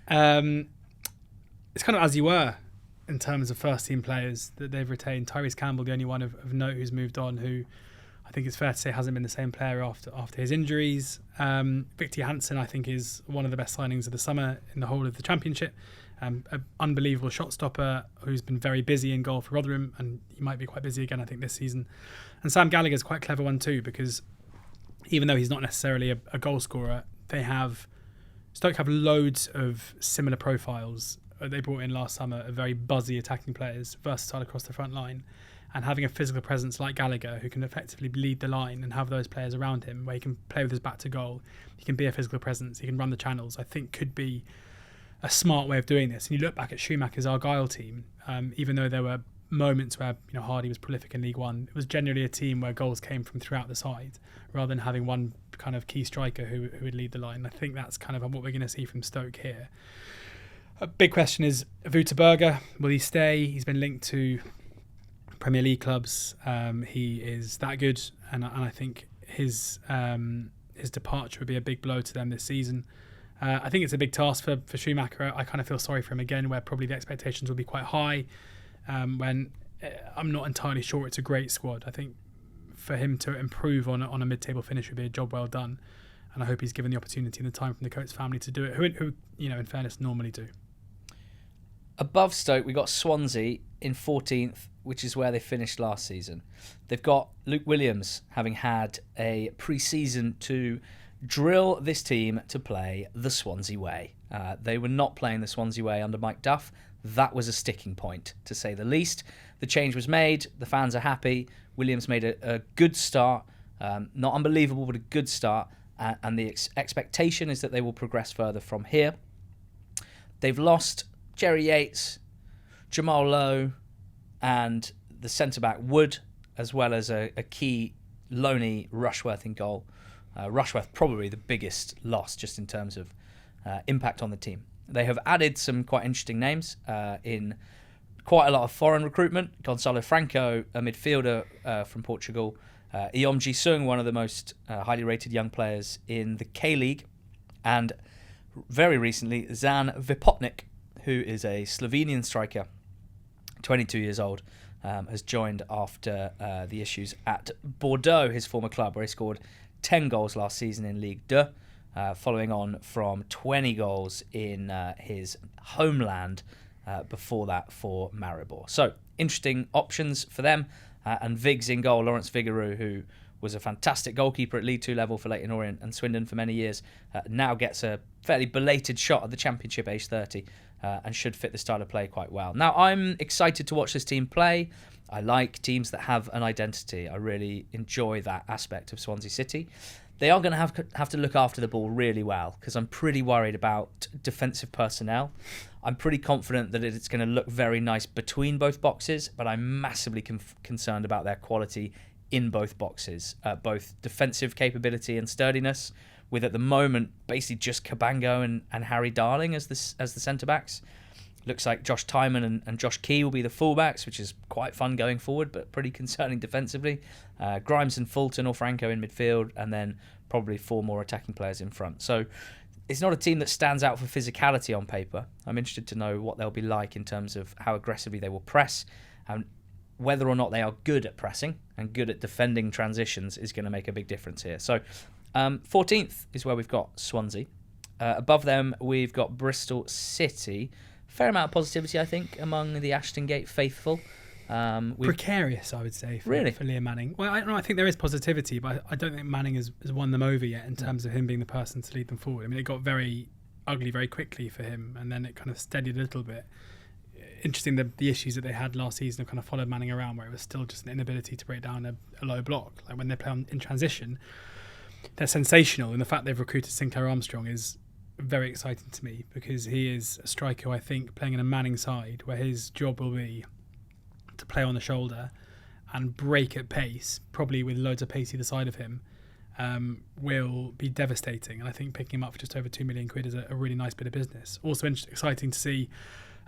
It's kind of as you were in terms of first team players that they've retained. Tyrese Campbell, the only one of note who's moved on, who I think it's fair to say hasn't been the same player after his injuries. Victor Hansen, I think, is one of the best signings of the summer in the whole of the Championship. An unbelievable shot stopper who's been very busy in goal for Rotherham, and he might be quite busy again, I think, this season. And Sam Gallagher's quite a clever one too, because even though he's not necessarily a goal scorer, Stoke have loads of similar profiles. They brought in last summer a very buzzy attacking players, versatile across the front line, and having a physical presence like Gallagher who can effectively lead the line and have those players around him where he can play with his back to goal, he can be a physical presence, he can run the channels, I think could be a smart way of doing this. And you look back at Schumacher's Argyle team, even though there were moments where Hardy was prolific in League One, it was generally a team where goals came from throughout the side rather than having one kind of key striker who would lead the line. I think that's kind of what we're going to see from Stoke here. A big question is Wouterberger. Will he stay? He's been linked to Premier League clubs. He is that good, and I think his departure would be a big blow to them this season. I think it's a big task for Schumacher. I kind of feel sorry for him again, where probably the expectations will be quite high. When I'm not entirely sure it's a great squad. I think for him to improve on a mid-table finish would be a job well done, and I hope he's given the opportunity and the time from the Coates family to do it, who in fairness normally do. Above Stoke, we got Swansea in 14th, which is where they finished last season. They've got Luke Williams having had a pre-season to drill this team to play the Swansea way. They were not playing the Swansea way under Mike Duff. That was a sticking point, to say the least. The change was made. The fans are happy. Williams made a good start. Not unbelievable, but a good start. And the expectation is that they will progress further from here. They've lost Jerry Yates, Jamal Lowe, and the centre-back Wood, as well as a key loanee Rushworth in goal. Rushworth probably the biggest loss just in terms of impact on the team. They have added some quite interesting names in quite a lot of foreign recruitment. Gonçalo Franco, a midfielder from Portugal. Iom Ji-sung, one of the most highly rated young players in the K-League. And very recently, Zan Vipotnik, who is a Slovenian striker, 22 years old, has joined after the issues at Bordeaux, his former club, where he scored 10 goals last season in Ligue 2, following on from 20 goals in his homeland before that for Maribor. So, interesting options for them. And Viggs in goal, Lawrence Vigouroux, who was a fantastic goalkeeper at League 2 level for Leyton Orient and Swindon for many years, now gets a fairly belated shot at the Championship, age 30, and should fit the style of play quite well. Now, I'm excited to watch this team play. I like teams that have an identity. I really enjoy that aspect of Swansea City. They are going to have to look after the ball really well, because I'm pretty worried about defensive personnel. I'm pretty confident that it's going to look very nice between both boxes, but I'm massively concerned about their quality in both boxes, both defensive capability and sturdiness, with at the moment basically just Cabango and Harry Darling as the centre backs. Looks like Josh Tyman and Josh Key will be the fullbacks, which is quite fun going forward, but pretty concerning defensively. Grimes and Fulton or Franco in midfield, and then probably 4 more attacking players in front. So it's not a team that stands out for physicality on paper. I'm interested to know what they'll be like in terms of how aggressively they will press, and whether or not they are good at pressing and good at defending transitions is going to make a big difference here. So 14th is where we've got Swansea. Above them, we've got Bristol City. Fair amount of positivity, I think, among the Ashton Gate faithful. Precarious, I would say, for Liam Manning. Well, I think there is positivity, but I don't think Manning has won them over yet in terms of him being the person to lead them forward. I mean, it got very ugly very quickly for him, and then it kind of steadied a little bit. Interesting, the issues that they had last season have kind of followed Manning around, where it was still just an inability to break down a low block. Like when they play in transition, they're sensational, and the fact they've recruited Sinclair Armstrong is very exciting to me, because he is a striker, I think, playing in a Manning side where his job will be to play on the shoulder and break at pace, probably with loads of pace either side of him, will be devastating. And I think picking him up for just over £2 million is a really nice bit of business. Also exciting to see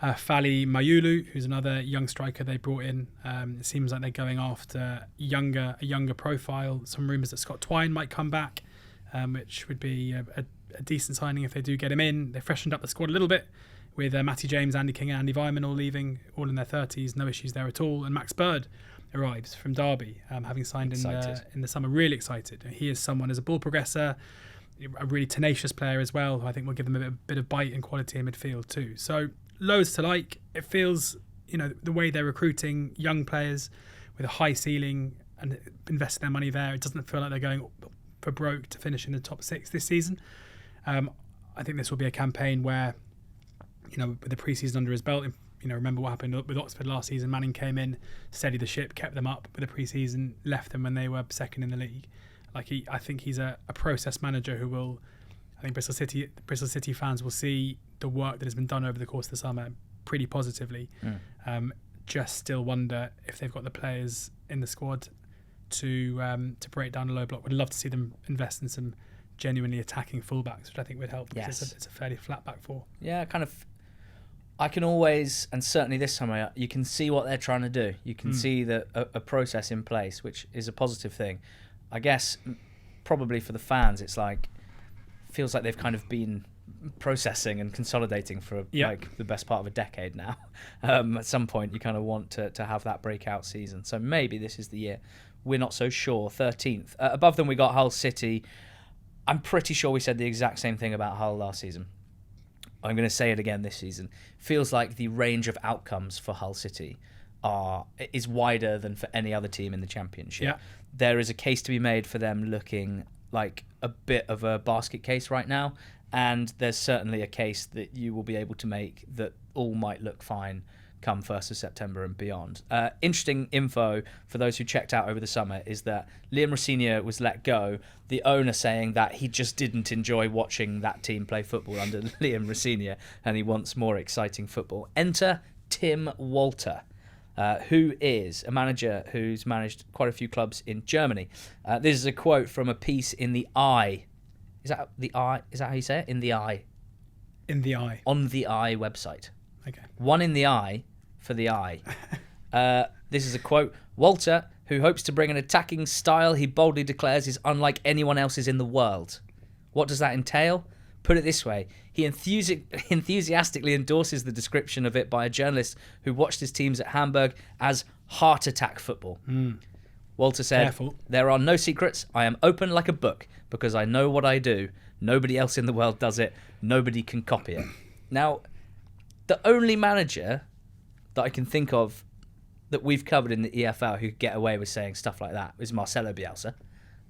Fally Mayulu, who's another young striker they brought in. It seems like they're going after a younger profile. Some rumours that Scott Twine might come back, which would be a decent signing if they do get him in. They freshened up the squad a little bit with Matty James, Andy King and Andy Vyman all leaving, all in their 30s, no issues there at all. And Max Bird arrives from Derby, having signed in the summer. Really excited. He is someone as a ball progressor, a really tenacious player as well, who I think will give them a bit of bite and quality in midfield too. So loads to like. It feels, the way they're recruiting young players with a high ceiling and investing their money there, it doesn't feel like they're going for broke to finish in the top 6 this season. I think this will be a campaign where, with the pre-season under his belt, remember what happened with Oxford last season. Manning came in, steadied the ship, kept them up with the pre-season, left them when they were second in the league. I think he's a process manager who will, I think Bristol City fans will see the work that has been done over the course of the summer pretty positively. Just still wonder if they've got the players in the squad to break down a low block. Would love to see them invest in some genuinely attacking fullbacks, which I think would help. Yes. Because it's a fairly flat back four. Yeah, I can always, and certainly this summer, you can see what they're trying to do. You can see a process in place, which is a positive thing. I guess probably for the fans, feels like they've kind of been processing and consolidating for the best part of a decade now. At some point, you kind of want to have that breakout season. So maybe this is the year. We're not so sure. 13th. Above them, we got Hull City. I'm pretty sure we said the exact same thing about Hull last season. I'm going to say it again this season. Feels like the range of outcomes for Hull City is wider than for any other team in the Championship. Yeah. There is a case to be made for them looking like a bit of a basket case right now, and there's certainly a case that you will be able to make that all might look fine come 1st of September and beyond. Interesting info for those who checked out over the summer is that Liam Rosenior was let go, the owner saying that he just didn't enjoy watching that team play football under Liam Rosenior and he wants more exciting football. Enter Tim Walter, who is a manager who's managed quite a few clubs in Germany. This is a quote from a piece in The Eye. Is that The Eye? Is that how you say it? In The Eye. In The Eye. On The Eye website. Okay. One in the eye for the eye. This is a quote. Walter, who hopes to bring an attacking style he boldly declares is unlike anyone else's in the world. What does that entail? Put it this way. He enthusiastically endorses the description of it by a journalist who watched his teams at Hamburg as heart attack football. Walter said, Careful. There are no secrets. I am open like a book because I know what I do. Nobody else in the world does it. Nobody can copy it. Now, the only manager that I can think of that we've covered in the EFL who could get away with saying stuff like that is Marcelo Bielsa.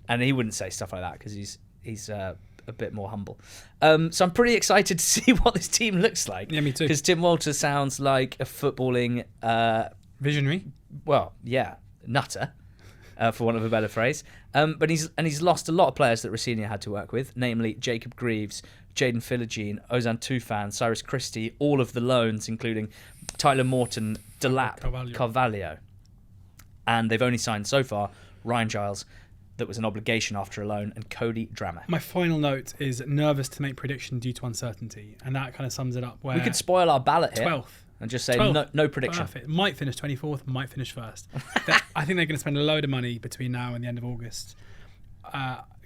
And he wouldn't say stuff like that because he's a bit more humble. So I'm pretty excited to see what this team looks like. Yeah, me too. Because Tim Walter sounds like a footballing... visionary? Well, yeah, nutter, for want of a better phrase. But he's lost a lot of players that Rosenior had to work with, namely Jacob Greaves, Jaden Philogene, Ozan Tufan, Cyrus Christie, all of the loans, including Tyler Morton, Delap, Carvalho. And they've only signed so far Ryan Giles that was an obligation after a loan, and Cody Drammer. My final note is nervous to make prediction due to uncertainty, and that kind of sums it up. Where We could spoil our ballot here 12th. and just say 12th. no prediction. Perfect. Might finish 24th, might finish first. I think they're going to spend a load of money between now and the end of August.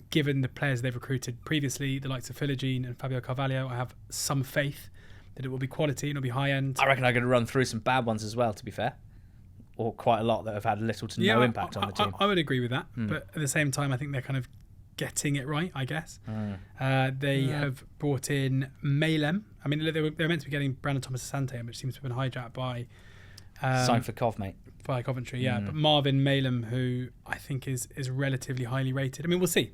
Given the players they've recruited previously, the likes of Philogene and Fabio Carvalho, I have some faith that it will be quality and it'll be high end. I reckon I'm going to run through some bad ones as well, to be fair. Or quite a lot that have had little to no impact on the team. I would agree with that. But at the same time, I think they're kind of getting it right, I guess. They have brought in Malem. I mean, they were meant to be getting Brandon Thomas-Asante, which seems to have been hijacked by... Signed for Cov, mate. By Coventry, yeah. But Marvin Malem, who I think is relatively highly rated. I mean, we'll see.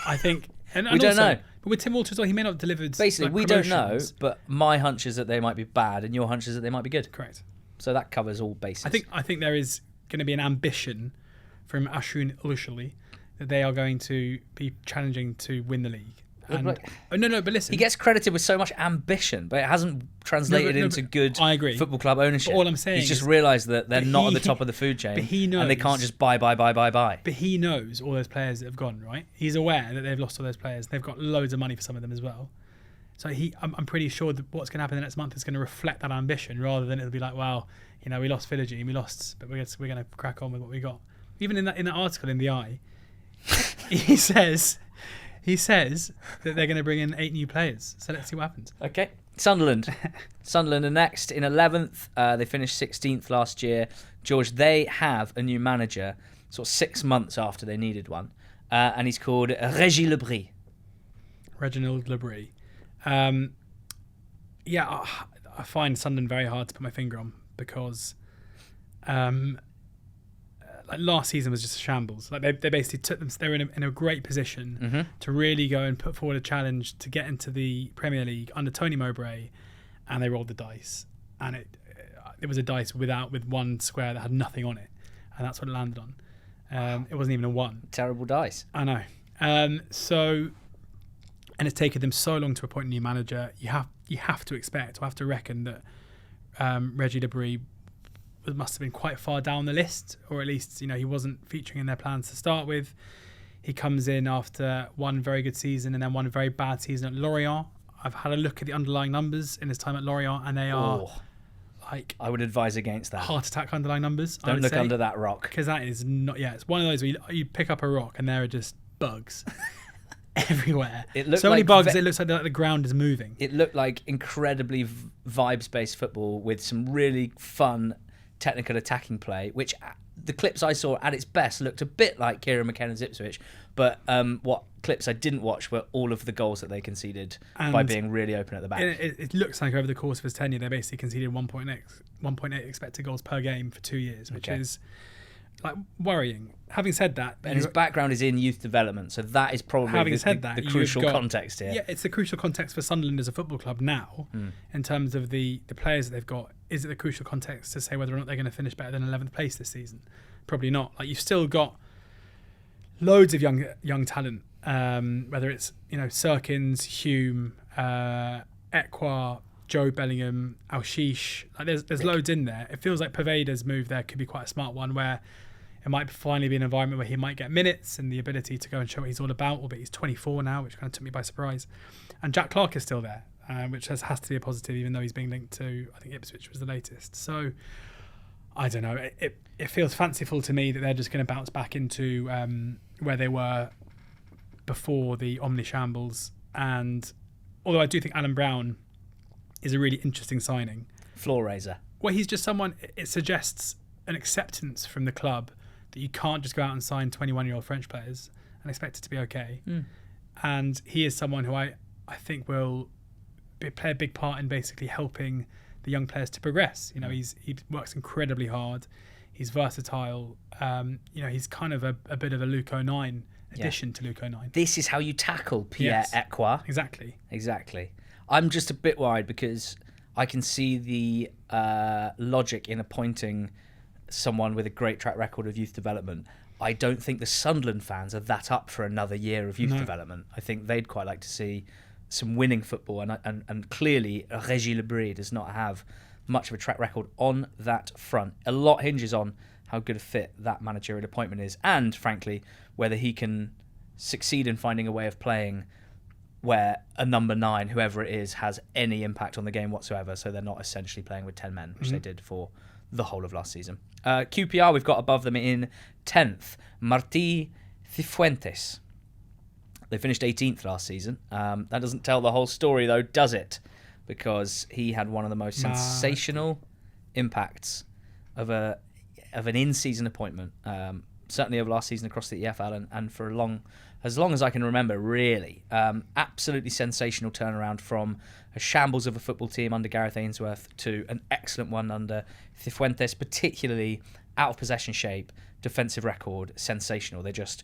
I think... And we don't know. But with Tim Walter as well, he may not have delivered... Basically, we don't know, but my hunch is that they might be bad and your hunch is that they might be good. Correct. So that covers all bases. I think there is going to be an ambition from Ashun Ulushali that they are going to be challenging to win the league. And, but listen. He gets credited with so much ambition, but it hasn't translated into good football club ownership. But all I'm saying He's just realised that they're not at the top of the food chain. But he knows, and they can't just buy. But he knows all those players that have gone, right? He's aware that they've lost all those players. They've got loads of money for some of them as well. So I'm pretty sure that what's going to happen the next month is going to reflect that ambition rather than it'll be like, well, we lost Philogene, but we're going to crack on with what we got. Even in that article in the Eye, he says that they're going to bring in 8 new players. So let's see what happens. Okay. Sunderland are next in 11th. They finished 16th last year. George, they have a new manager sort of 6 months after they needed one. And he's called Régis Lebris. Reginald Lebris. I find Sunderland very hard to put my finger on because last season was just a shambles. Like they basically took them. They were in a great position to really go and put forward a challenge to get into the Premier League under Tony Mowbray, and they rolled the dice. And it was a dice with one square that had nothing on it, and that's what it landed on. It wasn't even a 1. Terrible dice. I know. And it's taken them so long to appoint a new manager. You have to expect, or have to reckon that Régis Lebris must have been quite far down the list, or at least he wasn't featuring in their plans to start with. He comes in after one very good season and then one very bad season at Lorient. I've had a look at the underlying numbers in his time at Lorient, and they are I would advise against that. Heart attack underlying numbers. Don't look under that rock, because that is not. Yeah, it's one of those where you pick up a rock and there are just bugs. Everywhere. So many bugs, it looks like the ground is moving. It looked like incredibly vibes-based football with some really fun technical attacking play, which the clips I saw at its best looked a bit like Kieran McKennan's Ipswich, but what clips I didn't watch were all of the goals that they conceded by being really open at the back. It looks like over the course of his tenure, they basically conceded 1.8 expected goals per game for 2 years, which is worrying. Having said that, and his background is in youth development, so that is probably the crucial context here. Yeah, it's the crucial context for Sunderland as a football club now, in terms of the players that they've got. Is it the crucial context to say whether or not they're going to finish better than 11th place this season? Probably not. You've still got loads of young talent, whether it's Serkins, Hume, Ekwa, Joe Bellingham, Alshish. There's loads in there. It feels like Paveda's move there could be quite a smart one, where it might finally be an environment where he might get minutes and the ability to go and show what he's all about, albeit he's 24 now, which kind of took me by surprise. And Jack Clarke is still there, which has to be a positive, even though he's being linked to, I think Ipswich was the latest. So, I don't know. It feels fanciful to me that they're just going to bounce back into where they were before the Omni Shambles. And although I do think Alan Brown is a really interesting signing. Floor raiser. Well, he's just someone, it suggests an acceptance from the club that you can't just go out and sign 21-year-old French players and expect it to be okay. And he is someone who I think will play a big part in basically helping the young players to progress. He works incredibly hard. He's versatile. He's kind of a bit of a Luke 09 addition to Luke 09. This is how you tackle Pierre Ekwa. Exactly. I'm just a bit worried because I can see the logic in appointing someone with a great track record of youth development. I don't think the Sunderland fans are that up for another year of youth development. I think they'd quite like to see some winning football, and clearly Régis Lebris does not have much of a track record on that front. A lot hinges on how good a fit that managerial appointment is, and frankly, whether he can succeed in finding a way of playing where a number 9, whoever it is, has any impact on the game whatsoever, so they're not essentially playing with 10 men, which they did for the whole of last season. QPR, we've got above them in 10th. Martí Cifuentes. They finished 18th last season. That doesn't tell the whole story, though, does it? Because he had one of the most sensational impacts of an in-season appointment, certainly of last season across the EFL, and for as long as I can remember, really. Absolutely sensational turnaround from a shambles of a football team under Gareth Ainsworth to an excellent one under Cifuentes, particularly out of possession shape, defensive record, sensational. They just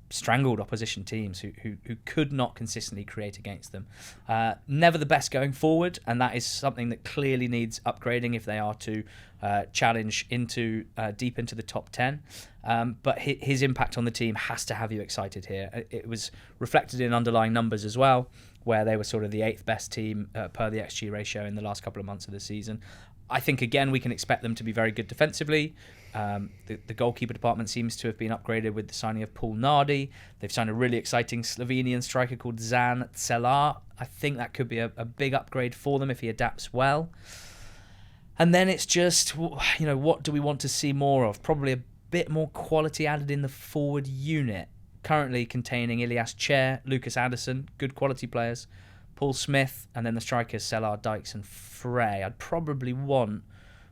strangled opposition teams who could not consistently create against them. Never the best going forward, and that is something that clearly needs upgrading if they are to challenge into deep into the top 10. But his impact on the team has to have you excited here. It was reflected in underlying numbers as well, where they were sort of the 8th best team per the XG ratio in the last couple of months of the season. I think, again, we can expect them to be very good defensively. The goalkeeper department seems to have been upgraded with the signing of Paul Nardi. They've signed a really exciting Slovenian striker called Zan Celar. I think that could be a big upgrade for them if he adapts well. And then it's just, what do we want to see more of? Probably a bit more quality added in the forward unit, currently containing Ilias Chair, Lucas Anderson, good quality players, Paul Smith, and then the strikers Celar, Dykes and Frey. I'd probably want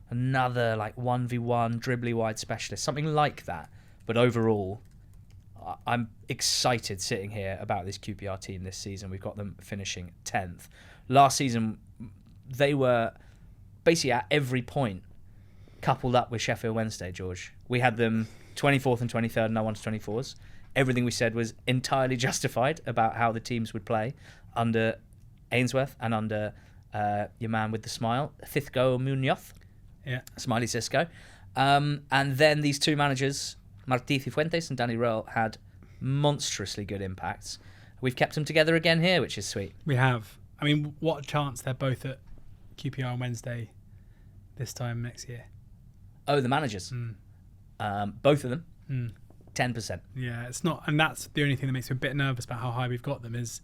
another 1v1 dribbly wide specialist, something like that. But overall, I'm excited sitting here about this QPR team this season. We've got them finishing 10th. Last season, they were basically at every point coupled up with Sheffield Wednesday, George. We had them 24th and 23rd and no 1 to 24s. Everything we said was entirely justified about how the teams would play under Ainsworth and under your man with the smile, Thithgo Munoz. Yeah. Smiley Cisco. And then these two managers, Martí Cifuentes and Danny Röhl, had monstrously good impacts. We've kept them together again here, which is sweet. We have. I mean, what a chance they're both at QPR and Wednesday this time next year. Oh, the managers. Both of them. 10%. Yeah, it's not, and that's the only thing that makes me a bit nervous about how high we've got them is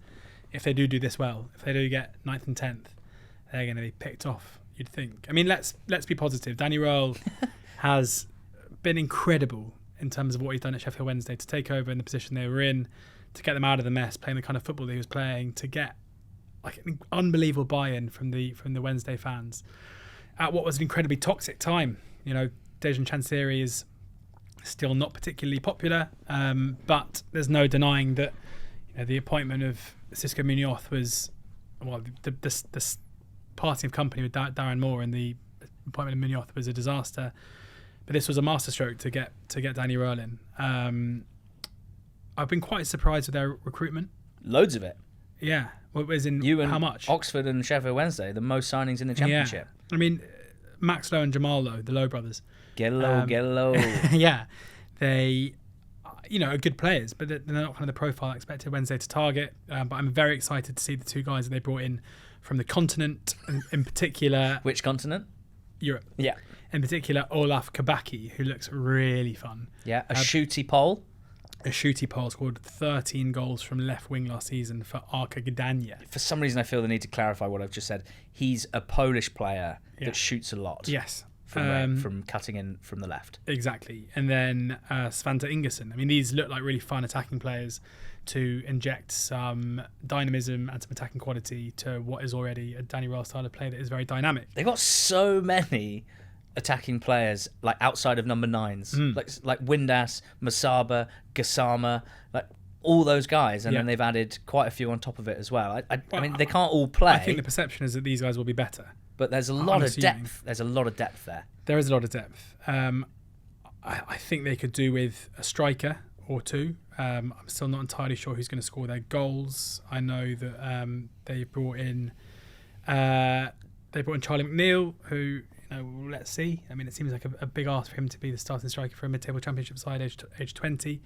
if they do this well, if they do get 9th and 10th, they're going to be picked off, you'd think. I mean, let's be positive. Danny Röhl has been incredible in terms of what he's done at Sheffield Wednesday to take over in the position they were in, to get them out of the mess, playing the kind of football that he was playing, to get an unbelievable buy-in from the Wednesday fans at what was an incredibly toxic time. Dejan Chansiri is still not particularly popular, but there's no denying that the appointment of Cisco Munoz was, the parting of company with Darren Moore and the appointment of Munoz was a disaster. But this was a masterstroke to get Danny Röhl in. I've been quite surprised with their recruitment. Loads of it. Yeah. What was in how much? Oxford and Sheffield Wednesday, the most signings in the Championship. Yeah. I mean, Max Lowe and Jamal Lowe, the Lowe brothers. Get low. Yeah. They, are good players, but they're not kind of the profile I expected Wednesday to target. But I'm very excited to see the two guys that they brought in from the continent, in particular. Which continent? Europe. Yeah. In particular, Olaf Kabaki, who looks really fun. Yeah, a shooty Pole. A shooty Pole scored 13 goals from left wing last season for Arka Gdynia. For some reason, I feel the need to clarify what I've just said. He's a Polish player that shoots a lot. Yes. From cutting in from the left. Exactly. And then Svante Ingerson. I mean, these look like really fun attacking players to inject some dynamism and some attacking quality to what is already a Danny Röhl style of play that is very dynamic. They've got so many attacking players outside of number 9s, like Windass, Masaba, Gassama, all those guys, and then they've added quite a few on top of it as well. I mean, they can't all play. I think the perception is that these guys will be better. But there's a lot of depth. There's a lot of depth there. There is a lot of depth. I think they could do with a striker or two. I'm still not entirely sure who's going to score their goals. I know that they brought in Charlie McNeil, who let's see. I mean, it seems like a big ask for him to be the starting striker for a mid-table championship side, age 20.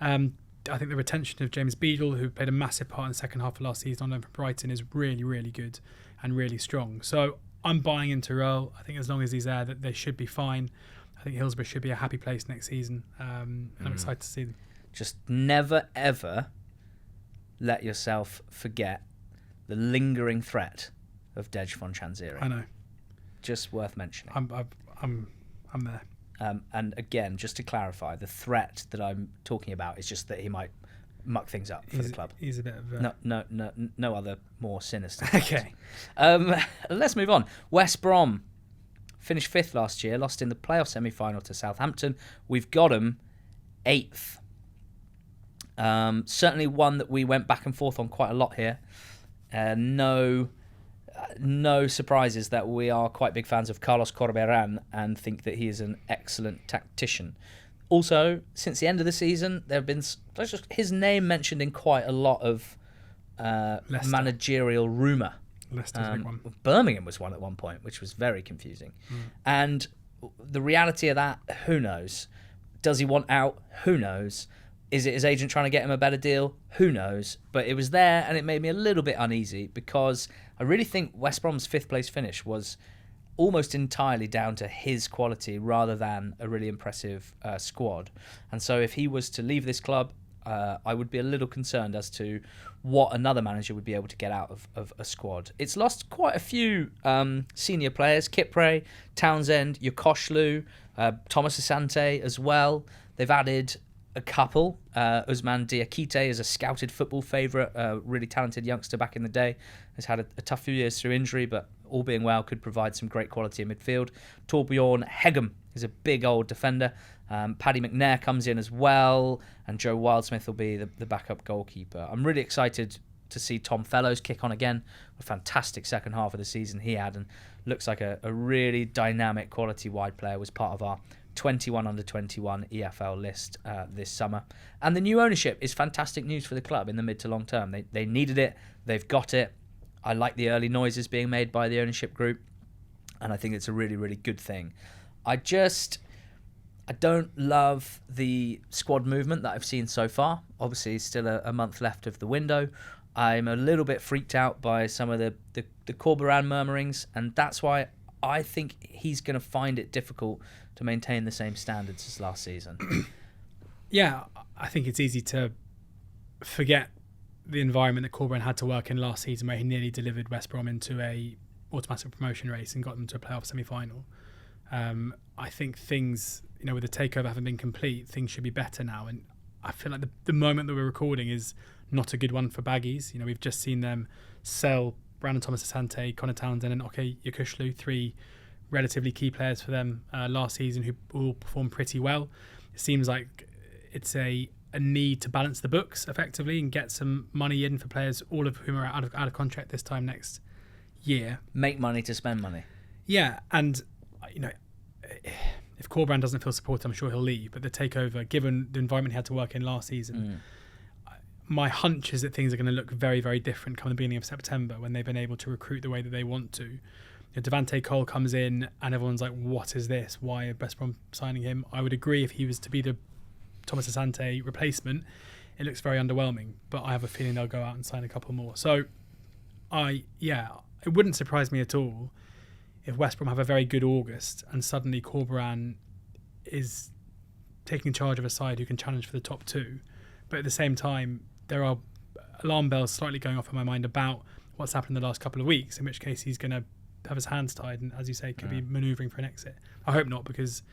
I think the retention of James Beadle, who played a massive part in the second half of last season on loan from Brighton, is really, really good and really strong. So I'm buying into Röhl. I think as long as he's there, that they should be fine. think Hillsborough should be a happy place next season, and I'm excited to see them. Just never, ever let yourself forget the lingering threat of Dej von Chanziri. I know. Just worth mentioning. I'm there. And again, just to clarify, the threat that I'm talking about is just that he might muck things up for the club. He's a bit of no other more sinister. Okay. Let's move on. West Brom finished 5th last year, lost in the playoff semi-final to Southampton. We've got them 8th. Certainly one that we went back and forth on quite a lot here. No surprises that we are quite big fans of Carlos Corberán and think that he is an excellent tactician. Also, since the end of the season, there have been his name mentioned in quite a lot of managerial rumour. Leicester's a big one. Birmingham was one at one point, which was very confusing. And the reality of that, who knows? Does he want out? Who knows? Is it his agent trying to get him a better deal? Who knows? But it was there, and it made me a little bit uneasy because I really think West Brom's 5th place finish was almost entirely down to his quality rather than a really impressive squad. And so if he was to leave this club, I would be a little concerned as to what another manager would be able to get out of a squad. It's lost quite a few senior players, Kipre, Townsend, Yokoshlu, Thomas Asante as well. They've added a couple. Usman Diakite is a scouted football favourite, a really talented youngster back in the day. Has had a tough few years through injury, but all being well, could provide some great quality in midfield. Torbjorn Hegem is a big old defender. Paddy McNair comes in as well, and Joe Wildsmith will be the backup goalkeeper. I'm really excited to see Tom Fellows kick on again. A fantastic second half of the season he had, and looks like a really dynamic, quality wide player. Was part of our 21 under 21 EFL list this summer. And the new ownership is fantastic news for the club in the mid to long term. They needed it. They've got it. I like the early noises being made by the ownership group, and I think it's a really, really good thing. I don't love the squad movement that I've seen so far. Obviously, still a month left of the window. I'm a little bit freaked out by some of the Corberán murmurings, and that's why I think he's going to find it difficult to maintain the same standards as last season. Yeah, I think it's easy to forget the environment that Corberán had to work in last season, where he nearly delivered West Brom into a automatic promotion race and got them to a playoff semi-final. I think things, with the takeover having been complete, things should be better now. And I feel like the moment that we're recording is not a good one for Baggies. We've just seen them sell Brandon Thomas Asante, Connor Townsend and Oke Yokushlu, 3 relatively key players for them last season who all performed pretty well. It seems like it's a need to balance the books effectively and get some money in for players, all of whom are out of contract this time next year. Make money to spend money. Yeah, and if Corberán doesn't feel supported, I'm sure he'll leave. But the takeover, given the environment he had to work in last season, my hunch is that things are going to look very, very different come the beginning of September when they've been able to recruit the way that they want to. Devante Cole comes in and everyone's like, what is this? Why are West Brom signing him? I would agree if he was to be the Thomas Asante replacement, it looks very underwhelming. But I have a feeling they'll go out and sign a couple more. So, it wouldn't surprise me at all if West Brom have a very good August and suddenly Corberán is taking charge of a side who can challenge for the top 2. But at the same time, there are alarm bells slightly going off in my mind about what's happened in the last couple of weeks, in which case he's going to have his hands tied and, as you say, could be manoeuvring for an exit. I hope not, because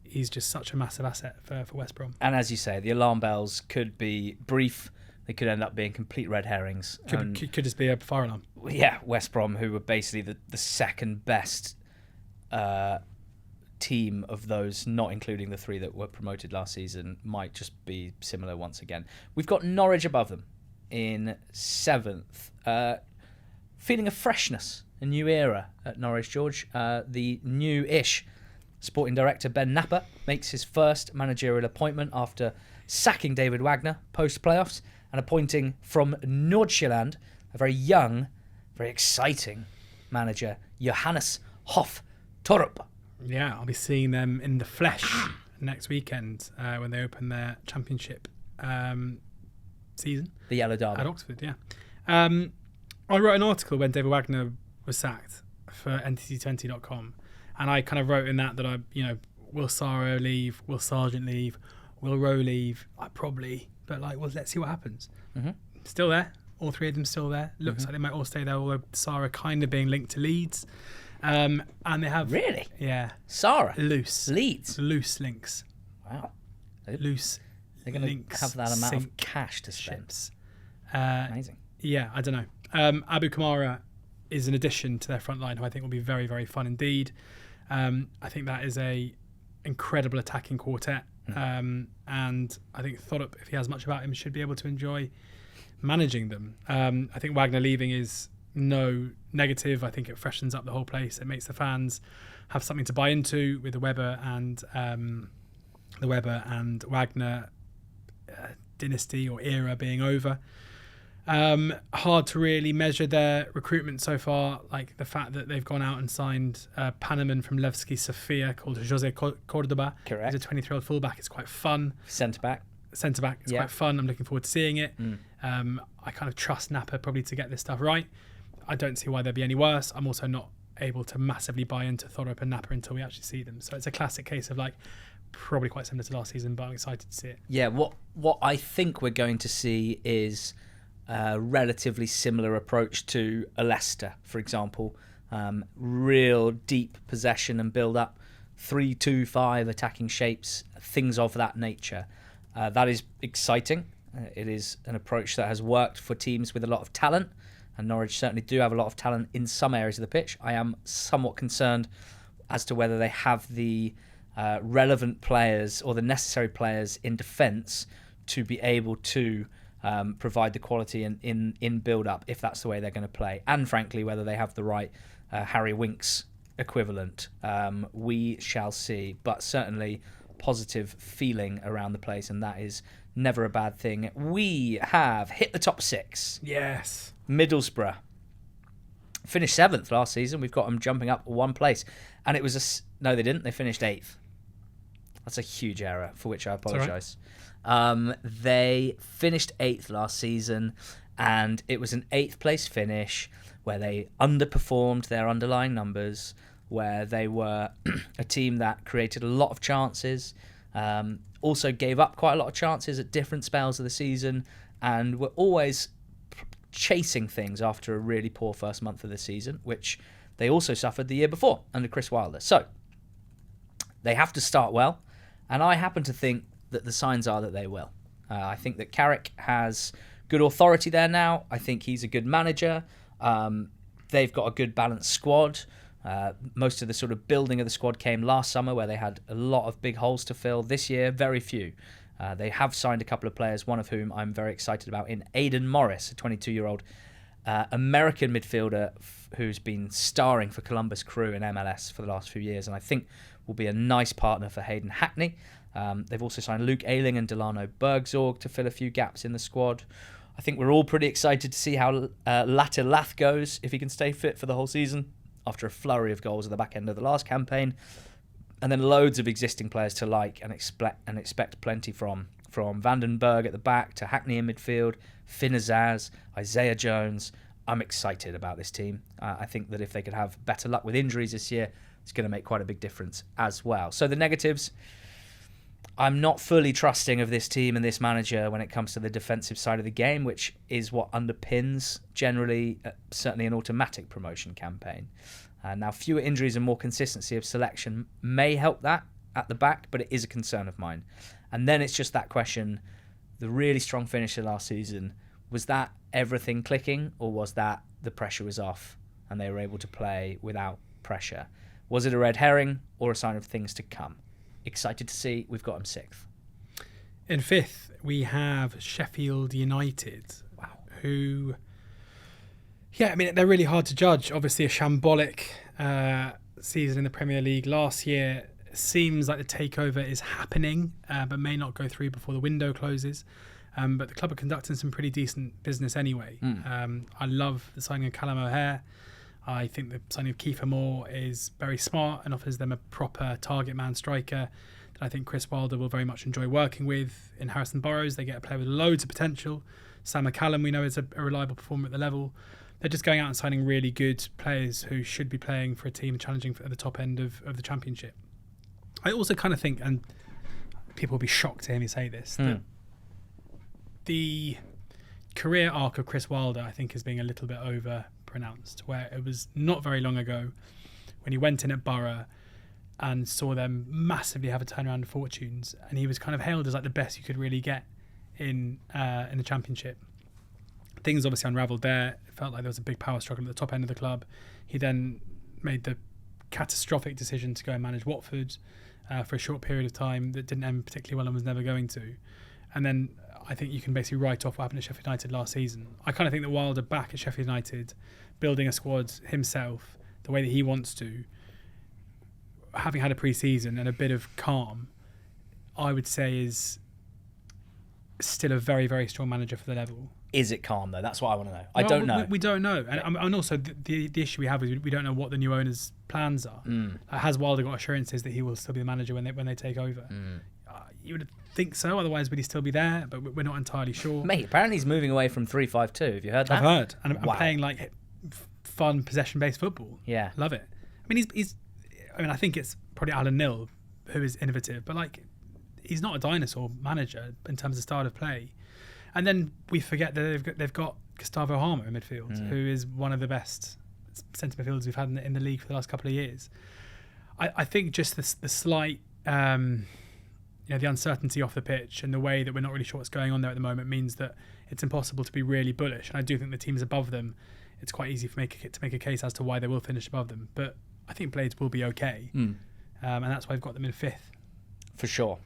he's just such a massive asset for West Brom. And as you say, the alarm bells could be brief. They could end up being complete red herrings. Could just be a fire alarm. Yeah, West Brom, who were basically the second best team of those, not including the 3 that were promoted last season, might just be similar once again. We've got Norwich above them in 7th. Feeling a freshness, a new era at Norwich, George. The new-ish sporting director Ben Napper makes his first managerial appointment after sacking David Wagner post-playoffs and appointing from Nordsjælland a very young, very exciting manager, Johannes Hoff Torup. Yeah, I'll be seeing them in the flesh next weekend when they open their championship season. The Yellow Derby. At Oxford, yeah. I wrote an article when David Wagner was sacked for NTT20.com, and I kind of wrote in that will Saro leave? Will Sargent leave? Will Rowe leave? Probably, but let's see what happens. Mm-hmm. Still there. All three of them still there. Looks like they might all stay there, although Sara kind of being linked to Leeds. And they have... Really? Yeah. Sara? Loose. Leeds? Loose links. Wow. Loose They're going to have that amount of cash to spend. Ships. Amazing. Yeah, I don't know. Abu Kamara is an addition to their front line, who I think will be very, very fun indeed. I think that is a incredible attacking quartet. And I think Thorup, if he has much about him, should be able to enjoy managing them. I think Wagner leaving is no negative. I think it freshens up the whole place. It makes the fans have something to buy into with the Weber and Wagner dynasty or era being over. Hard to really measure their recruitment so far, like the fact that they've gone out and signed a Panaman from Levski Sofia called Jose Cordoba. Correct. He's a 23-year-old fullback. It's quite fun. Centre-back. It's quite fun. I'm looking forward to seeing it. I kind of trust Napa probably to get this stuff right. I don't see why they'd be any worse. I'm also not able to massively buy into Thorup and Napa until we actually see them. So it's a classic case of probably quite similar to last season, but I'm excited to see it. Yeah, what I think we're going to see is a relatively similar approach to a Leicester, for example. Real deep possession and build up, 3-2-5 attacking shapes, things of that nature. That is exciting. It is an approach that has worked for teams with a lot of talent, and Norwich certainly do have a lot of talent in some areas of the pitch. I am somewhat concerned as to whether they have the relevant players or the necessary players in defence to be able to provide the quality in build-up, if that's the way they're going to play, and frankly whether they have the right Harry Winks equivalent. We shall see, but certainly positive feeling around the place, and that is never a bad thing. We have hit the top 6. Yes. Middlesbrough finished 7th last season. We've got them jumping up one place, and it was no, they didn't. They finished 8th. That's a huge error, for which I apologise. Right. They finished 8th last season, and it was an 8th place finish where they underperformed their underlying numbers, where they were a team that created a lot of chances, also gave up quite a lot of chances at different spells of the season, and were always chasing things after a really poor first month of the season, which they also suffered the year before under Chris Wilder. So they have to start well, and I happen to think that the signs are that they will. I think that Carrick has good authority there now. I think he's a good manager. They've got a good balanced squad. Most of the sort of building of the squad came last summer, where they had a lot of big holes to fill. This year, very few. They have signed a couple of players, one of whom I'm very excited about, in Aidan Morris, a 22-year-old American midfielder who's been starring for Columbus Crew in MLS for the last few years, and I think will be a nice partner for Hayden Hackney. They've also signed Luke Ayling and Delano Bergzorg to fill a few gaps in the squad. I think we're all pretty excited to see how Lath goes, if he can stay fit for the whole season, after a flurry of goals at the back end of the last campaign. And then loads of existing players to like and expect plenty from Vandenberg at the back to Hackney in midfield, Finn Azaz, Isaiah Jones. I'm excited about this team. I think that if they could have better luck with injuries this year, it's going to make quite a big difference as well. So the negatives, I'm not fully trusting of this team and this manager when it comes to the defensive side of the game, which is what underpins generally, certainly an automatic promotion campaign. Now, fewer injuries and more consistency of selection may help that at the back, but it is a concern of mine. And then it's just that question, the really strong finish of last season, was that everything clicking, or was that the pressure was off and they were able to play without pressure? Was it a red herring or a sign of things to come? Excited to see. We've got them 6th. In 5th, we have Sheffield United. Wow. Who... Yeah, I mean, they're really hard to judge. Obviously, a shambolic season in the Premier League last year. Seems like the takeover is happening, but may not go through before the window closes. But the club are conducting some pretty decent business anyway. I love the signing of Callum O'Hare. I think the signing of Kiefer Moore is very smart and offers them a proper target man striker that I think Chris Wilder will very much enjoy working with. In Harrison Burrows, they get a player with loads of potential. Sam McCallum, we know, is a reliable performer at the level. They're just going out and signing really good players who should be playing for a team challenging at the top end of the Championship. I also kind of think, and people will be shocked to hear me say this, that the career arc of Chris Wilder, I think, is being a little bit over pronounced, where it was not very long ago when he went in at Borough and saw them massively have a turnaround of fortunes, and he was kind of hailed as like the best you could really get in the Championship. Things obviously unravelled there. It felt like there was a big power struggle at the top end of the club. He then made the catastrophic decision to go and manage Watford for a short period of time that didn't end particularly well and was never going to. And then I think you can basically write off what happened at Sheffield United last season. I kind of think that Wilder back at Sheffield United, building a squad himself the way that he wants to, having had a pre-season and a bit of calm, I would say is still a very, very strong manager for the level. Is it calm though? That's what I want to know. I don't know. We don't know, and also the issue we have is we don't know what the new owner's plans are. Has Wilder got assurances that he will still be the manager when they take over? You would think so. Otherwise, would he still be there? But we're not entirely sure. Mate, apparently he's moving away from 3-5-2. Have you heard that? I've heard, and I'm playing like fun possession-based football. Yeah, love it. I mean, he's. I mean, I think it's probably Alan Nill who is innovative, but like, he's not a dinosaur manager in terms of style of play. And then we forget that they've got Gustavo Harmer in midfield, who is one of the best centre midfielders we've had in the league for the last couple of years. I think just the slight, the uncertainty off the pitch and the way that we're not really sure what's going on there at the moment means that it's impossible to be really bullish. And I do think the teams above them, it's quite easy to make a case as to why they will finish above them. But I think Blades will be okay, and that's why I've got them in 5th. For sure.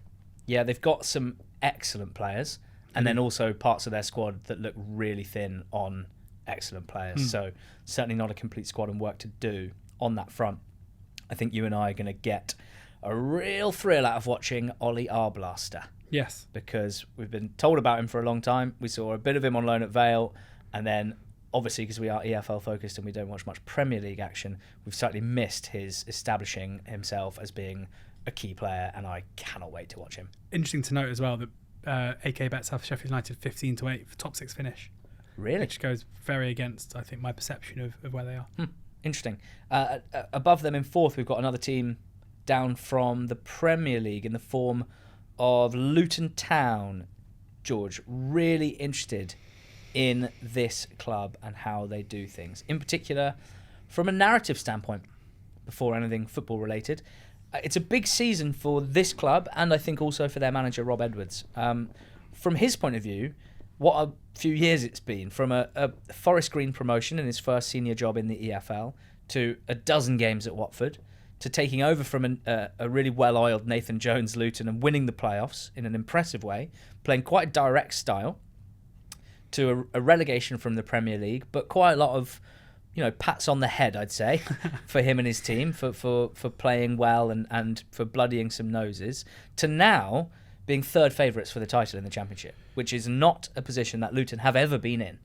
Yeah, they've got some excellent players. And then also parts of their squad that look really thin on excellent players. So certainly not a complete squad and work to do on that front. I think you and I are going to get a real thrill out of watching Ollie Arblaster. Yes. Because we've been told about him for a long time. We saw a bit of him on loan at Vale. And then obviously because we are EFL focused and we don't watch much Premier League action, we've certainly missed his establishing himself as being a key player. And I cannot wait to watch him. Interesting to note as well that AK bets have Sheffield United 15-8 for top 6 finish. Really? Which goes very against, I think, my perception of where they are. Interesting. Above them in 4th, we've got another team down from the Premier League in the form of Luton Town. George, really interested in this club and how they do things. In particular, from a narrative standpoint, before anything football related. It's a big season for this club and I think also for their manager, Rob Edwards. From his point of view, what a few years it's been, from a Forest Green promotion in his first senior job in the EFL to a dozen games at Watford to taking over from a really well-oiled Nathan Jones Luton and winning the playoffs in an impressive way, playing quite a direct style, to a relegation from the Premier League, but quite a lot of pats on the head, I'd say, for him and his team for playing well and for bloodying some noses, to now being third favourites for the title in the Championship, which is not a position that Luton have ever been in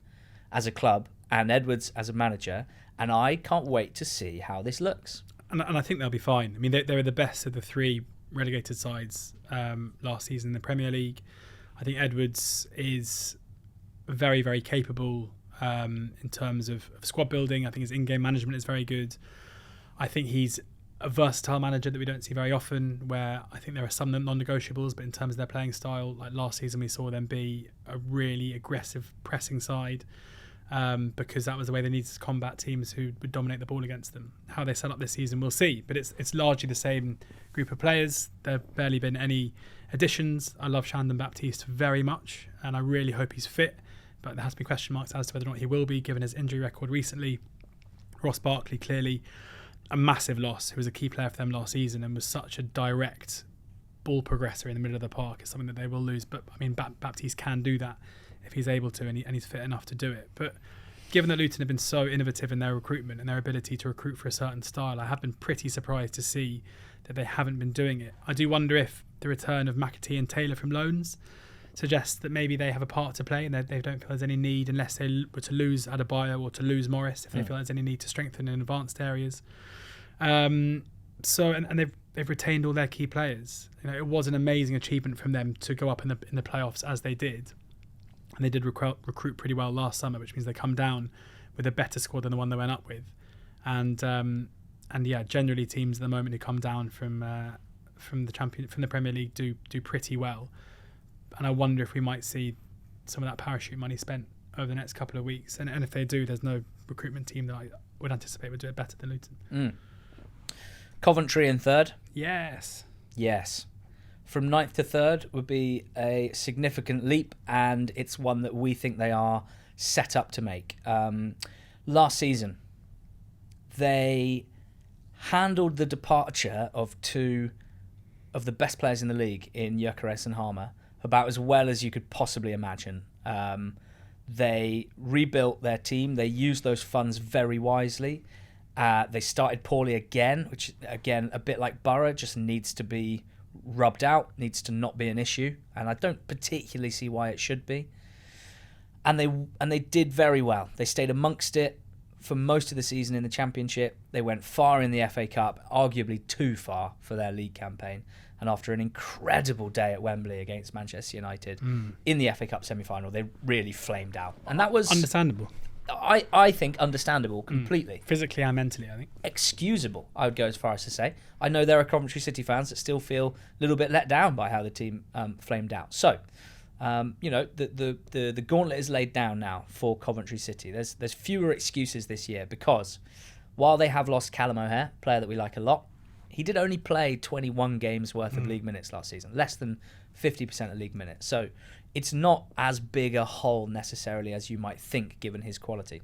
as a club and Edwards as a manager, and I can't wait to see how this looks. And I think they'll be fine. I mean, they were the best of the 3 relegated sides last season in the Premier League. I think Edwards is very, very capable in terms of squad building. I think his in-game management is very good. I think he's a versatile manager that we don't see very often, where I think there are some non-negotiables, but in terms of their playing style, like last season we saw them be a really aggressive pressing side because that was the way they needed to combat teams who would dominate the ball against them. How they set up this season, we'll see, but it's largely the same group of players. There have barely been any additions. I love Shandon Baptiste very much, and I really hope he's fit. But there has to be question marks as to whether or not he will be, given his injury record recently. Ross Barkley, clearly a massive loss, who was a key player for them last season and was such a direct ball progressor in the middle of the park. It's something that they will lose. But, I mean, Baptiste can do that if he's able to, and he's fit enough to do it. But given that Luton have been so innovative in their recruitment and their ability to recruit for a certain style, I have been pretty surprised to see that they haven't been doing it. I do wonder if the return of McAtee and Taylor from loans suggests that maybe they have a part to play and they don't feel there's any need, unless they were to lose Adebayo or to lose Morris, if they feel there's any need to strengthen in advanced areas. And they've retained all their key players. It was an amazing achievement from them to go up in the playoffs as they did, and they did recruit pretty well last summer, which means they come down with a better squad than the one they went up with. And yeah, generally teams at the moment who come down from from the Premier League do pretty well, and I wonder if we might see some of that parachute money spent over the next couple of weeks. And if they do, there's no recruitment team that I would anticipate would do it better than Luton. Coventry in third. Yes. From 9th to 3rd would be a significant leap, and it's one that we think they are set up to make. Last season, they handled the departure of two of the best players in the league in Gyökeres and Harmer about as well as you could possibly imagine. They rebuilt their team. They used those funds very wisely. They started poorly again, which, again, a bit like Borough, just needs to be rubbed out, needs to not be an issue. And I don't particularly see why it should be. And they did very well. They stayed amongst it for most of the season in the Championship. They went far in the FA Cup, arguably too far for their league campaign. And after an incredible day at Wembley against Manchester United in the FA Cup semi-final, they really flamed out. And that was understandable. I think understandable completely. Physically and mentally, I think. Excusable, I would go as far as to say. I know there are Coventry City fans that still feel a little bit let down by how the team flamed out. So, the gauntlet is laid down now for Coventry City. There's fewer excuses this year because while they have lost Callum O'Hare, a player that we like a lot, he did only play 21 games worth of league minutes last season, less than 50% of league minutes. So it's not as big a hole necessarily as you might think given his quality.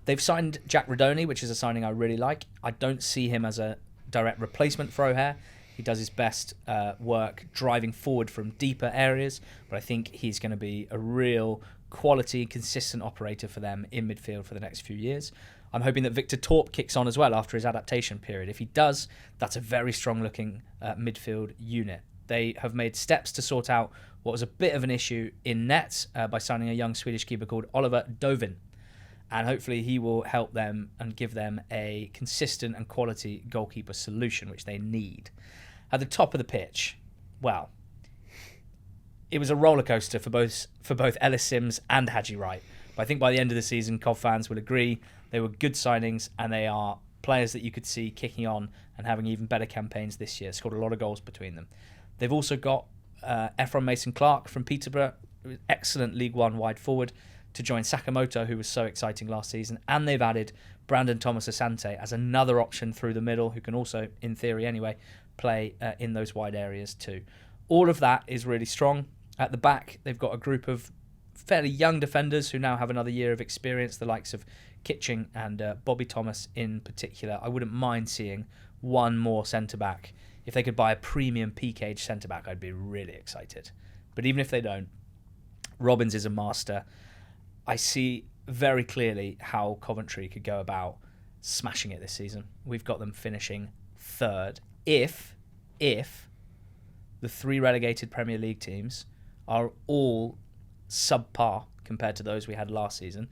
They've signed Jack Radoni, which is a signing I really like. I don't see him as a direct replacement for O'Hare. He does his best work driving forward from deeper areas, but I think he's going to be a real quality, consistent operator for them in midfield for the next few years. I'm hoping that Victor Torp kicks on as well after his adaptation period. If he does, that's a very strong-looking midfield unit. They have made steps to sort out what was a bit of an issue in net by signing a young Swedish keeper called Oliver Dovin. And hopefully he will help them and give them a consistent and quality goalkeeper solution, which they need. At the top of the pitch, well, it was a roller coaster for both Ellis Sims and Haji Wright. But I think by the end of the season, Cov fans will agree they were good signings and they are players that you could see kicking on and having even better campaigns this year. Scored a lot of goals between them. They've also got Ephron Mason-Clark from Peterborough, excellent League One wide forward, to join Sakamoto, who was so exciting last season. And they've added Brandon Thomas Asante as another option through the middle, who can also, in theory anyway, play in those wide areas too. All of that is really strong. At the back, they've got a group of fairly young defenders who now have another year of experience, the likes of Kitching and Bobby Thomas in particular. I wouldn't mind seeing one more centre-back. If they could buy a premium P-Cage centre-back, I'd be really excited. But even if they don't, Robbins is a master. I see very clearly how Coventry could go about smashing it this season. We've got them finishing third. If the three relegated Premier League teams are all subpar compared to those we had last season,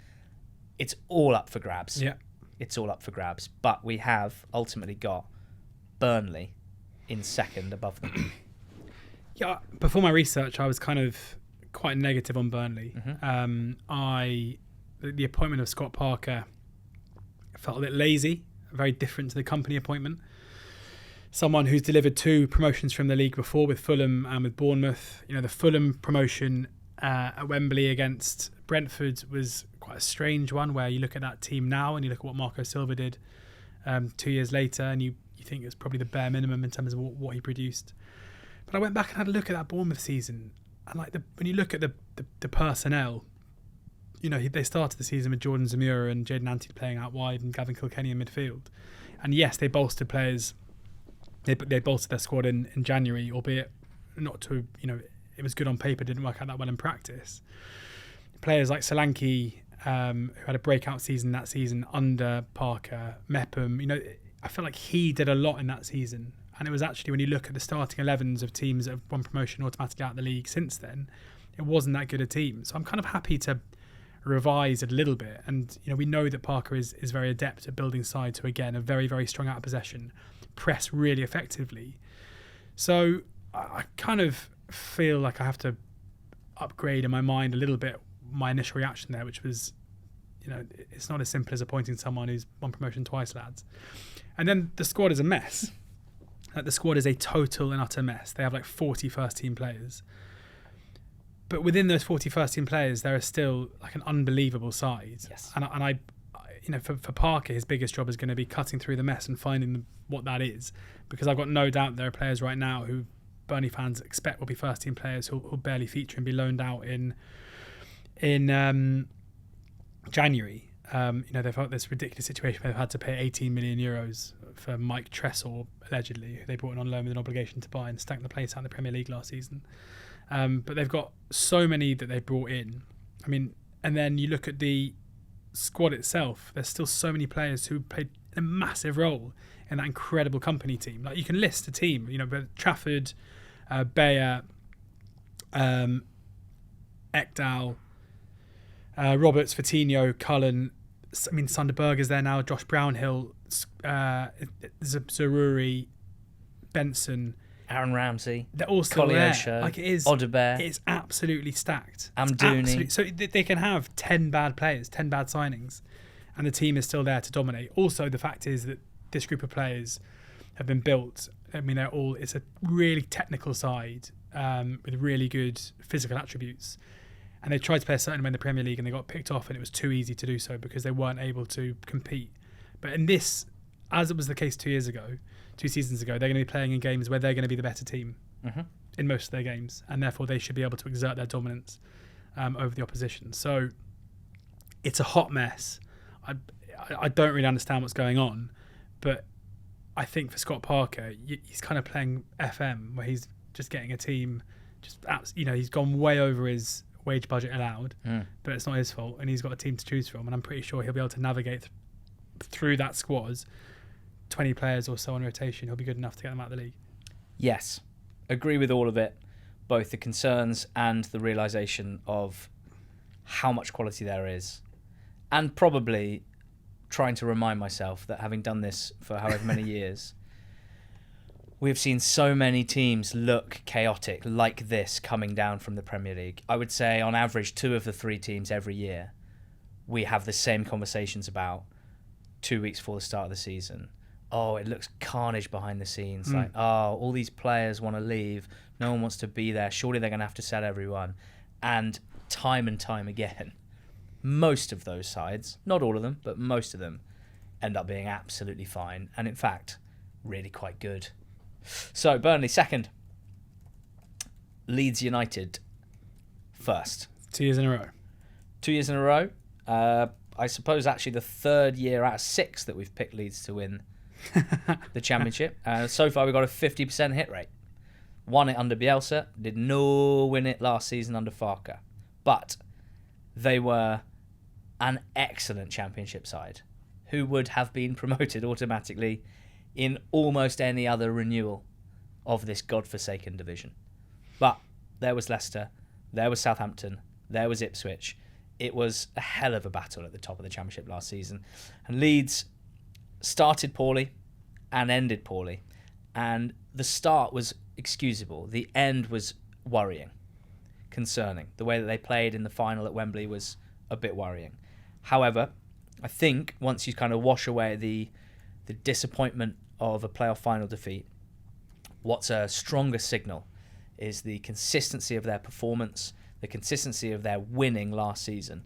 it's all up for grabs. Yeah. It's all up for grabs. But we have ultimately got Burnley in second above them. Yeah, before my research, I was kind of quite negative on Burnley. The appointment of Scott Parker felt a bit lazy, very different to the company appointment. Someone who's delivered 2 promotions from the league before with Fulham and with Bournemouth. You know, the Fulham promotion at Wembley against Brentford was quite a strange one, where you look at that team now and you look at what Marco Silva did 2 years later, and you think it's probably the bare minimum in terms of what he produced. But I went back and had a look at that Bournemouth season, and when you look at the personnel, you know, they started the season with Jordan Zamora and Jayden Ante playing out wide and Gavin Kilkenny in midfield. And yes, they bolstered players. They bolstered their squad in January, albeit not to, you know, it was good on paper, didn't work out that well in practice. Players like Solanke, who had a breakout season that season under Parker, Mepham, you know, I feel like he did a lot in that season. And it was actually, when you look at the starting 11s of teams that have won promotion automatically out of the league since then, it wasn't that good a team. So I'm kind of happy to revise it a little bit. And, you know, we know that Parker is very adept at building sides who, again, are very, very strong out of possession, press really effectively. So I kind of feel like I have to upgrade in my mind a little bit my initial reaction there, which was, you know, it's not as simple as appointing someone who's won promotion twice, lads. And then the squad is a mess. the squad is a total and utter mess. They have like 40 first-team players. But within those 40 first-team players, there is still like an unbelievable side. Yes. And I for Parker, his biggest job is going to be cutting through the mess and finding what that is. Because I've got no doubt there are players right now who Burnley fans expect will be first-team players who'll barely feature and be loaned out in January. They've had this ridiculous situation where they've had to pay 18 million euros for Mike Tressor, allegedly, who they brought in on loan with an obligation to buy and stank the place out in the Premier League last season. But they've got so many that they brought in. I mean, and then you look at the squad itself, there's still so many players who played a massive role in that incredible company team. Like, you can list a team, Trafford, Bayer, Ekdal, Roberts, Coutinho, Cullen. I mean, Sunderberg is there now. Josh Brownhill, Zaruri, Benson, Aaron Ramsey. They're all still there. Like, it is. Odebear. It's absolutely stacked. Amdouni. So they can have 10 bad players, 10 bad signings, and the team is still there to dominate. Also, the fact is that this group of players have been built. I mean, it's a really technical side with really good physical attributes. And they tried to play a certain way in the Premier League and they got picked off, and it was too easy to do so because they weren't able to compete. But in this, as it was the case 2 seasons ago, they're going to be playing in games where they're going to be the better team in most of their games, and therefore they should be able to exert their dominance over the opposition. So it's a hot mess. I don't really understand what's going on, but I think for Scott Parker, he's kind of playing FM, where he's just getting a team, he's gone way over his wage budget allowed, but it's not his fault, and he's got a team to choose from, and I'm pretty sure he'll be able to navigate through that squad. 20 players or so on rotation, he'll be good enough to get them out of the league. Yes, agree with all of it, both the concerns and the realisation of how much quality there is, and probably trying to remind myself that having done this for however many years, we've seen so many teams look chaotic like this coming down from the Premier League. I would say on average 2 of the 3 teams every year we have the same conversations about 2 weeks before the start of the season. Oh, it looks carnage behind the scenes. Like, all these players want to leave. No one wants to be there. Surely they're going to have to sell everyone. And time again, most of those sides, not all of them, but most of them, end up being absolutely fine. And in fact, really quite good. So, Burnley second. Leeds United first. 2 years in a row. 2 years in a row. I suppose actually the 3rd year out of 6 that we've picked Leeds to win the championship. So far we've got a 50% hit rate. Won it under Bielsa, did no win it last season under Farke. But they were an excellent championship side who would have been promoted automatically in almost any other renewal of this godforsaken division. But there was Leicester, there was Southampton, there was Ipswich. It was a hell of a battle at the top of the championship last season. And Leeds started poorly and ended poorly. And the start was excusable. The end was worrying, concerning. The way that they played in the final at Wembley was a bit worrying. However, I think once you kind of wash away the disappointment of a playoff final defeat, what's a stronger signal is the consistency of their performance, the consistency of their winning last season,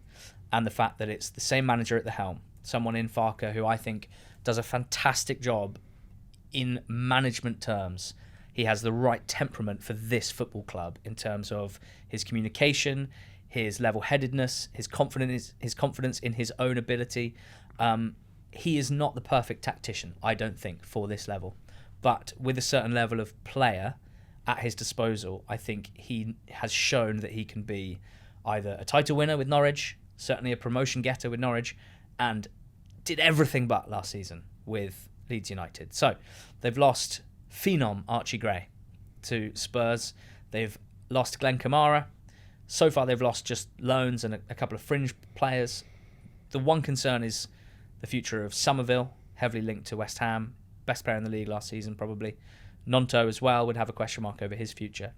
and the fact that it's the same manager at the helm, someone in Farke who I think does a fantastic job in management terms. He has the right temperament for this football club in terms of his communication, his level-headedness, his confidence in his own ability. He is not the perfect tactician, I don't think, for this level. But with a certain level of player at his disposal, I think he has shown that he can be either a title winner with Norwich, certainly a promotion getter with Norwich, and did everything but last season with Leeds United. So they've lost phenom Archie Gray to Spurs. They've lost Glenn Kamara. So far they've lost just loans and a couple of fringe players. The one concern is the future of Somerville, heavily linked to West Ham. Best player in the league last season, probably. Nonto as well would have a question mark over his future.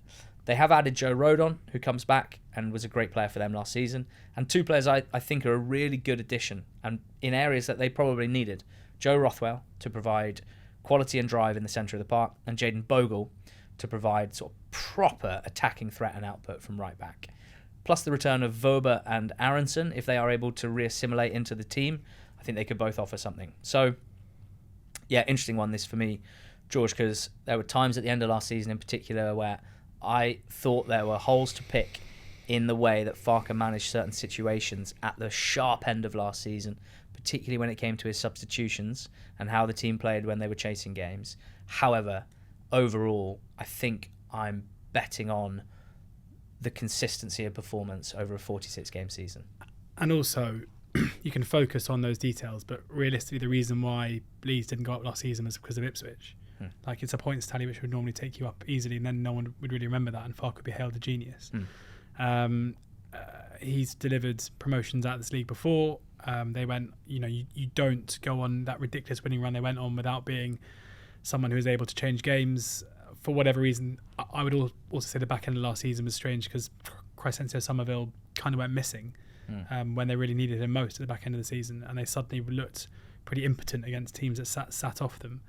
They have added Joe Rodon, who comes back and was a great player for them last season. And 2 players I think are a really good addition and in areas that they probably needed. Joe Rothwell to provide quality and drive in the centre of the park, and Jayden Bogle to provide sort of proper attacking threat and output from right back. Plus the return of Vober and Aronson, if they are able to reassimilate into the team, I think they could both offer something. So, yeah, interesting one this for me, George, because there were times at the end of last season in particular where I thought there were holes to pick in the way that Farke managed certain situations at the sharp end of last season, particularly when it came to his substitutions and how the team played when they were chasing games. However, overall, I think I'm betting on the consistency of performance over a 46-game season. And also, you can focus on those details, but realistically, the reason why Leeds didn't go up last season was because of Ipswich. Like, it's a points tally which would normally take you up easily, and then no one would really remember that, and Farke would be hailed a genius. He's delivered promotions out of this league before. They went, you don't go on that ridiculous winning run they went on without being someone who is able to change games. For whatever reason, I would also say the back end of last season was strange because Crescencio Somerville kind of went missing when they really needed him most at the back end of the season, and they suddenly looked pretty impotent against teams that sat off them.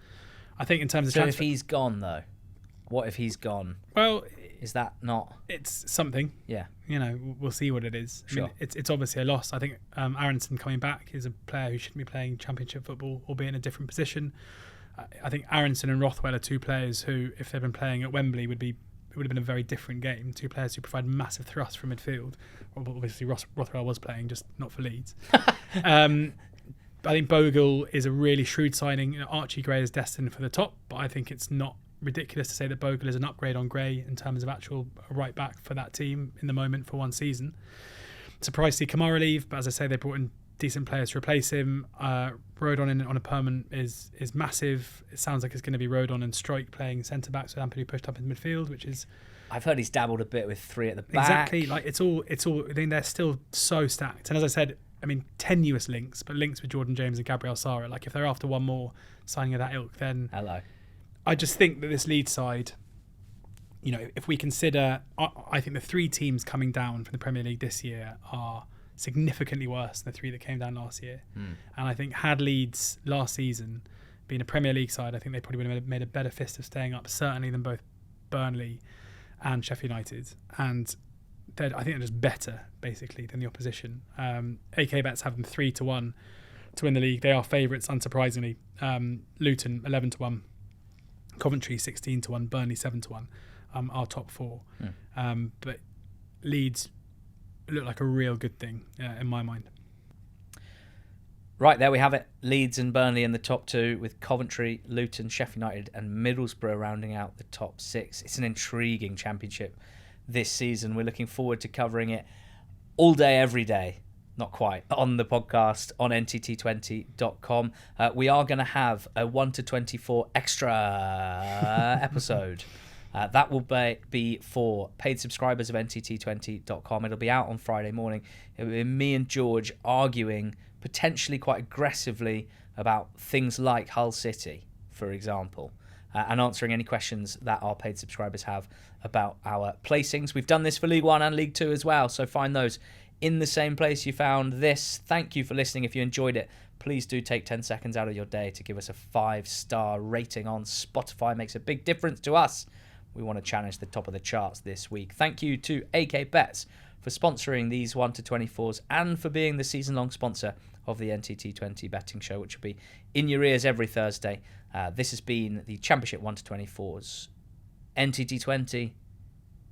I think in terms of transfer, if he's gone though, what if he's gone? Well, is that not? It's something. Yeah. We'll see what it is. Sure. I mean, it's obviously a loss. I think Aronson coming back is a player who shouldn't be playing Championship football, albeit in a different position. I think Aronson and Rothwell are two players who, if they'd been playing at Wembley, it would have been a very different game. Two players who provide massive thrust from midfield. Well, obviously, Rothwell was playing, just not for Leeds. I think Bogle is a really shrewd signing. Archie Gray is destined for the top, but I think it's not ridiculous to say that Bogle is an upgrade on Gray in terms of actual right back for that team in the moment for one season. Surprised to see Kamara leave, but as I say, they brought in decent players to replace him. Rodon in on a permanent is massive. It sounds like it's going to be Rodon and Strike playing centre backs with Ampadu pushed up in midfield, which is. I've heard he's dabbled a bit with three at the back. Exactly, like it's all. I think they're still so stacked. And as I said, I mean, tenuous links, but links with Jordan James and Gabriel Sara. Like if they're after one more signing of that ilk, then hello. I just think that this Leeds side, if we consider, I think the three teams coming down from the Premier League this year are significantly worse than the three that came down last year. And I think had Leeds last season been a Premier League side, I think they probably would have made a better fist of staying up, certainly than both Burnley and Sheffield United. And I think they're just better, basically, than the opposition. AK Bets have them 3-1 to win the league. They are favourites, unsurprisingly. Luton 11-1, Coventry 16-1, Burnley 7-1. Our top four. But Leeds look like a real good thing in my mind. Right, there we have it. Leeds and Burnley in the top two, with Coventry, Luton, Sheffield United and Middlesbrough rounding out the top six. It's an intriguing championship this season. We're looking forward to covering it all day, every day. Not quite, on the podcast on NTT20.com. We are going to have a 1-24 extra episode. That will be for paid subscribers of NTT20.com. It'll be out on Friday morning. It'll be me and George arguing potentially quite aggressively about things like Hull City, for example, and answering any questions that our paid subscribers have about our placings. We've done this for League One and League Two as well, so find those in the same place you found this. Thank you for listening. If you enjoyed it, please do take 10 seconds out of your day to give us a 5-star rating on Spotify. It makes a big difference to us. We want to challenge the top of the charts this week. Thank you to AK Bets for sponsoring these 1-24s and for being the season-long sponsor of the NTT20 betting show, which will be in your ears every Thursday. This has been the Championship 1-24s. NTT20,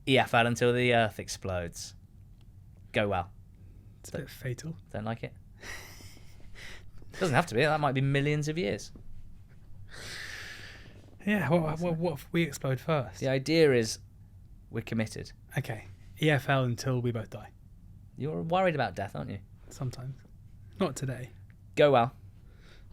EFL until the earth explodes. Go well. It's a bit fatal. Don't like it? Doesn't have to be. That might be millions of years. Yeah, what if we explode first? The idea is we're committed. Okay. EFL until we both die. You're worried about death, aren't you? Sometimes. Not today. Go well.